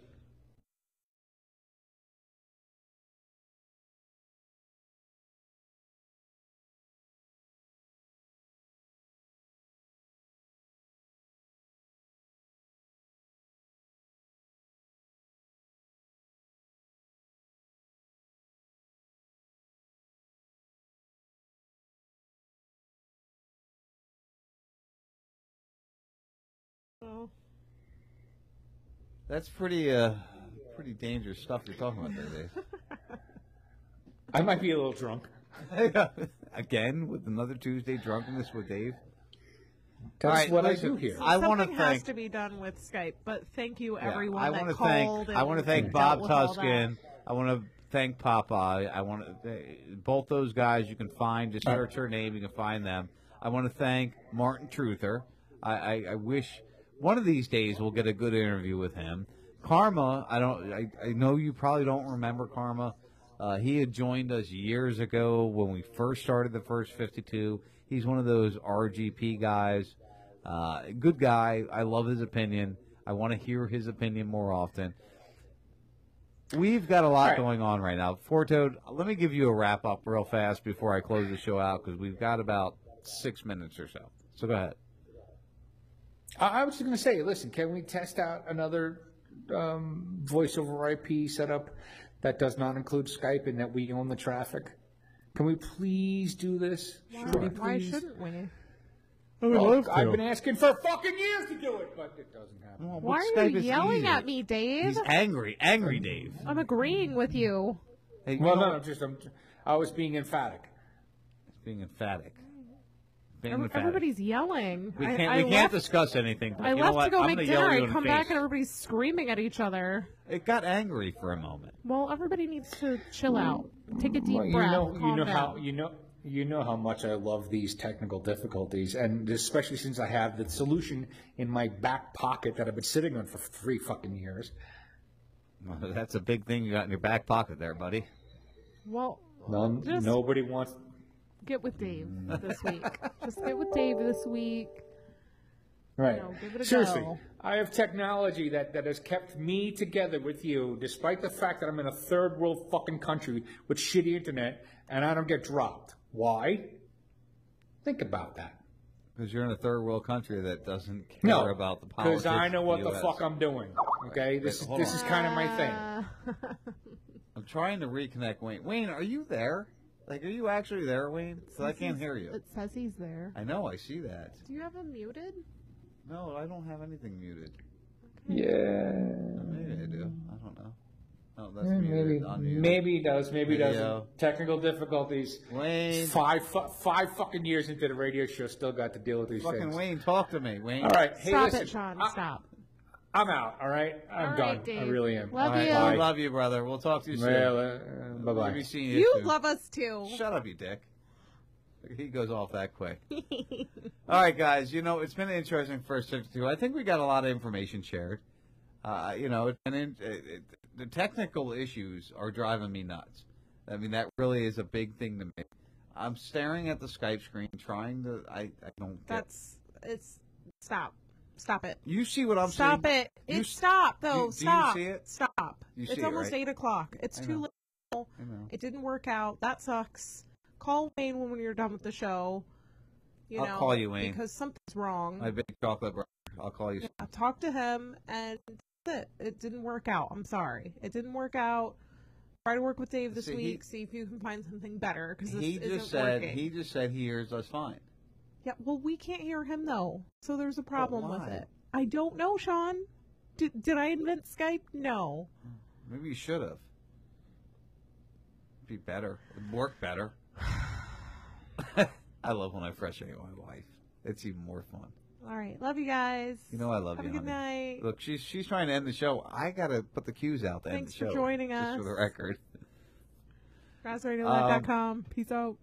Oh. That's pretty dangerous stuff you're talking about there, Dave. I might be a little drunk. Again, with another Tuesday drunkenness with Dave. That's All right, what listen, I do here. I want to Something has thank. to be done with Skype, but thank you Yeah, everyone I that wanna called. thank. I want to and thank dealt Bob with all that. Tuskin. I want to thank Popeye. I want to both those guys. You can find. Just search her name. You can find them. I want to thank Martin Truther. I wish one of these days we'll get a good interview with him. Karma. I know you probably don't remember Karma. He had joined us years ago when we first started the First 52. He's one of those RGP guys. Good guy. I love his opinion. I want to hear his opinion more often. We've got a lot going on right now. Foretoad, let me give you a wrap up real fast before I close the show out because we've got about 6 minutes or so. So go ahead. I was just going to say, listen, can we test out another voice over IP setup that does not include Skype and that we own the traffic? Can we please do this? Why shouldn't we? I've been asking for fucking years to do it, but it doesn't happen. Why are you yelling at me, Dave? He's angry Dave. I'm agreeing with you. Hey, Well, no, I was being emphatic. Being emphatic. Everybody's yelling. We I can't left- discuss anything. But I you know left what? to go I'm make gonna dinner. yell you I in the come back face. and everybody's screaming at each other. It got angry for a moment. Well, everybody needs to chill out. Take a deep Well, breath. you calm know down. how you know how much I love these technical difficulties, and especially since I have the solution in my back pocket that I've been sitting on for 3 fucking years. Well, that's a big thing you got in your back pocket there, buddy. Well, just Nobody wants. get with Dave this week. Just get with Dave this week. Right. You know, give it a Seriously, go. I have technology that has kept me together with you, despite the fact that I'm in a third world fucking country with shitty internet, and I don't get dropped. Why? Think about that. Because you're in a third world country that doesn't care about the politics. Because I know what of the US. fuck I'm doing. Okay, this Hold is on. kind of my thing. I'm trying to reconnect Wayne. Wayne, are you there? Like, are you actually there, Wayne? So I can't hear you. It says he's there. I know, I see that. Do you have him muted? No, I don't have anything muted. Yeah. Maybe I do. I don't know. Oh, that's muted. Unmuted. Maybe he does. Maybe he Video. doesn't. Technical difficulties. Wayne. Five fucking years into the radio show, still got to deal with these Fucking things. Wayne, talk to me, Wayne. All right. Hey, Stop listen. it, Sean. Stop. I'm out. All right. I'm All done. right, Dave. I really am. Love All right, you. I love you, brother. We'll talk to you soon. Well, bye-bye. We'll be seeing you You soon. love us too. Shut up, you dick. He goes off that quick. All right, guys. You know, it's been an interesting first 52. I think we got a lot of information shared. You know, there's the technical issues are driving me nuts. I mean, that really is a big thing to me. I'm staring at the Skype screen, trying to. I don't get. Stop it. You see what I'm Stop saying? it. Stop though. Stop. Do you see it? Stop. You see It's it, almost right? 8:00. It's I too know. late. I know. It didn't work out. That sucks. Call Wayne when you're done with the show. You I'll know, call you, Wayne. because something's wrong. My big chocolate brother. I'll call you. I talked to him, and that's it. It didn't work out. I'm sorry. It didn't work out. Try to work with Dave this See, week. See if you can find something better, because this He isn't just said working. he just said he hears us fine. Yeah, well, we can't hear him, though. So there's a problem with why? it. I don't know, Sean. Did I invent Skype? No. Maybe you should have. Be better. It'd work better. I love when I frustrate my wife. It's even more fun. All right. Love you guys. You know I love Have you, a good honey. night. Look, she's trying to end the show. I gotta put the cues out to Thanks end the for show. joining just us. for the record. RazRadioLive.com. Peace out.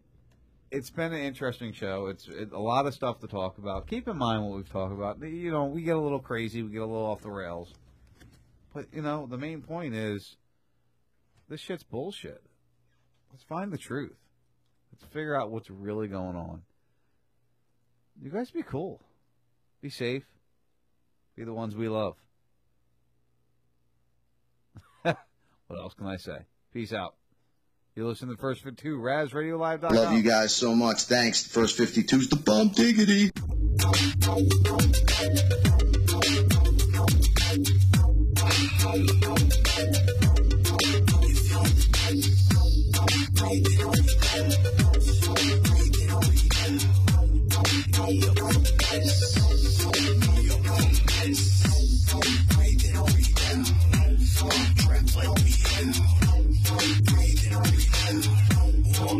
It's been an interesting show. It's a lot of stuff to talk about. Keep in mind what we've talked about. You know, we get a little crazy. We get a little off the rails. But, you know, the main point is this shit's bullshit. Let's find the truth. Let's figure out what's really going on. You guys be cool. Be safe. Be the ones we love. What else can I say? Peace out. You listen to the First 52, RazRadioLive.com. Love you guys so much. Thanks. The First 52's the bump diggity.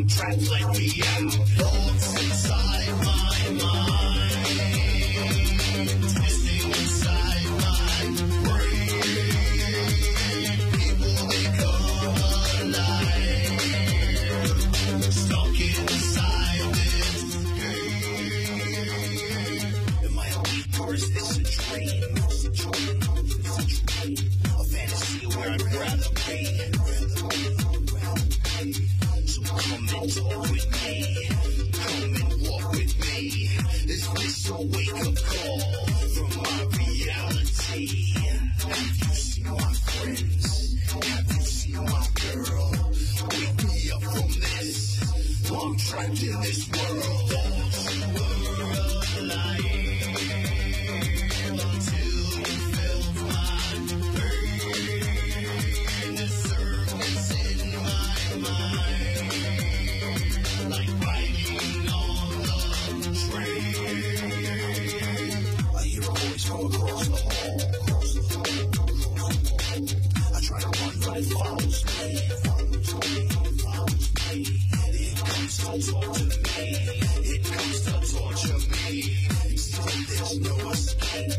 Trapped like me out, thoughts inside my mind, twisting inside my brain. People they come alive, stuck inside this game. Am I awake or is this a dream? It's a dream. It's a dream. A fantasy where I'd rather be. So come and talk with me, come and walk with me. Is this a wake-up call from my reality? Have you seen my friends? Have you seen my girl? Wake me up from this, I'm trapped in this world. Thought you were alive until you felt my pain. The serpents in my mind, like riding on the train. I hear a voice from across the hall. I try to run, but it follows me. It comes to talk to me. It comes to torture me. Still, there's no escape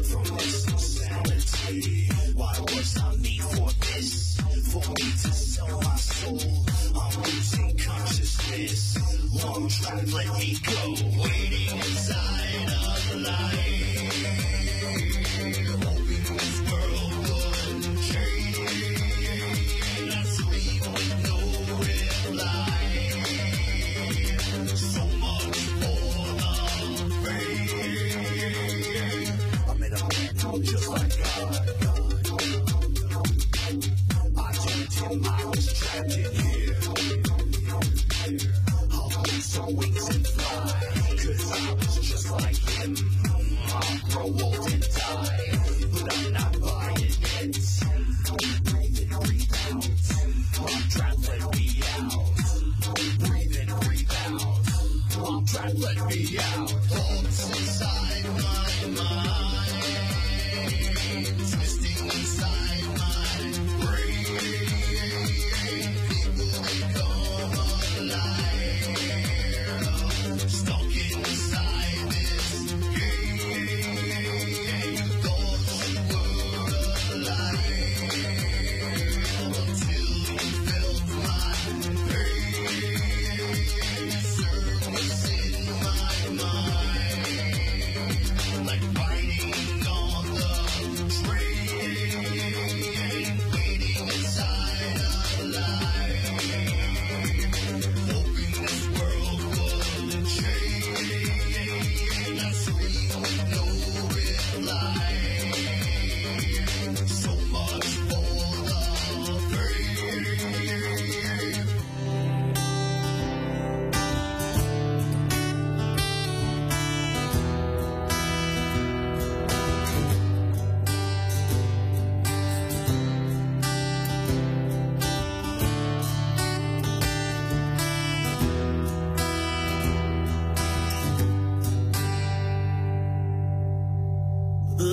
from this insanity. Why was I made for this? For me to sell my soul. I'm losing consciousness. Long track, let me go. Waiting inside a light. Hoping this world would change. I sleep with no reply. So much for the pain. I met a man who was just like God. I told him I was trapped in here. I'll make some wings and fly, 'cause I was just like him. I'll grow old and die, but I'm not buying it. Breathe in, breathe out. I'm trapped, let me out. Breathe in, breathe out. I'm trapped, let me out. Thoughts inside my mind, twisting inside my brain. People they come alive, stuck inside this game. Thought you were alive until you felt my pain. Surface in my mind,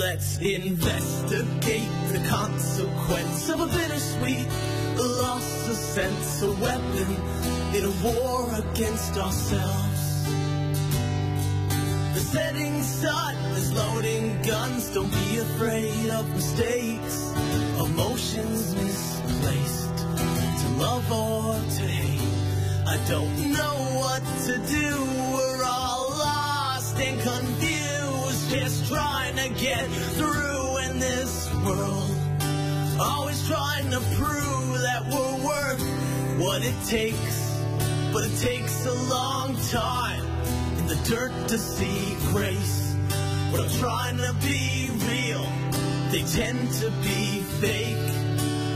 let's investigate the consequence of a bittersweet loss of sense, a weapon in a war against ourselves. The setting sun is loading guns, don't be afraid of mistakes, emotions misplaced, to love or to hate. I don't know what to do, we're all lost and confused, just trying to get through in this world. Always trying to prove that we're worth what it takes, but it takes a long time in the dirt to see grace. When I'm trying to be real, they tend to be fake.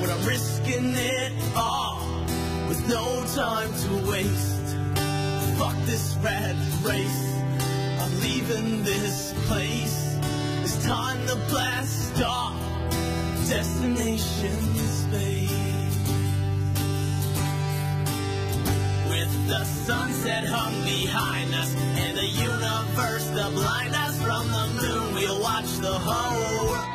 When I'm risking it all with no time to waste. Fuck this rat race, I'm leaving this place. It's time to blast off, destination space. With the sunset hung behind us and the universe to blind us from the moon, we'll watch the whole world.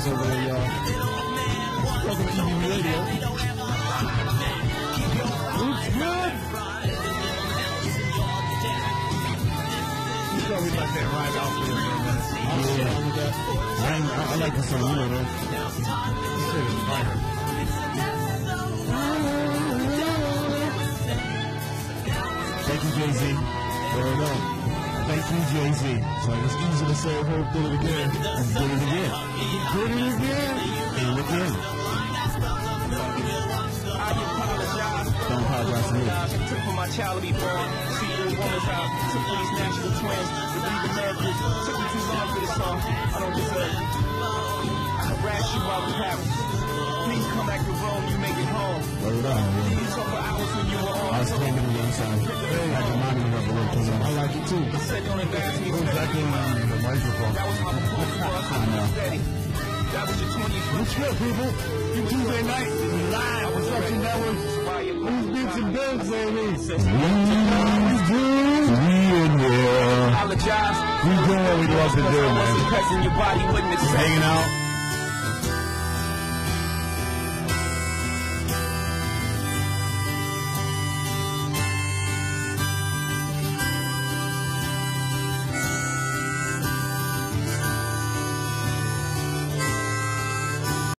Over there, y'all. Welcome to EBU Radio. Oops, good. You thought we let that ride out for a minute. I like the song, you know that. This shit is fire. Thank you, Jay-Z. There we go. Thank you, Jay-Z. So it's easy to say, "Hope did it again." And did it again. Did it again. And again. Don't apologize to me. Took for my child to be born. See your woman's out. Took for these natural twins. To leave America. Took me too long for this song. I don't deserve it. I harass you while we have it. Please come back to Rome. You make it home. Word it out, man. You talk for hours when you were on. I was claiming it one time. I reminded me of it because I like it too. Said don't embarrass me. It was back in the microphone. That was my performance. I know. That was your 21st. What's good, people? Tuesday night, live Construction Network. Who's Bits and Bills, baby? We in here. Apologize. We doing what we love to do, man. Your body witness. Hanging out.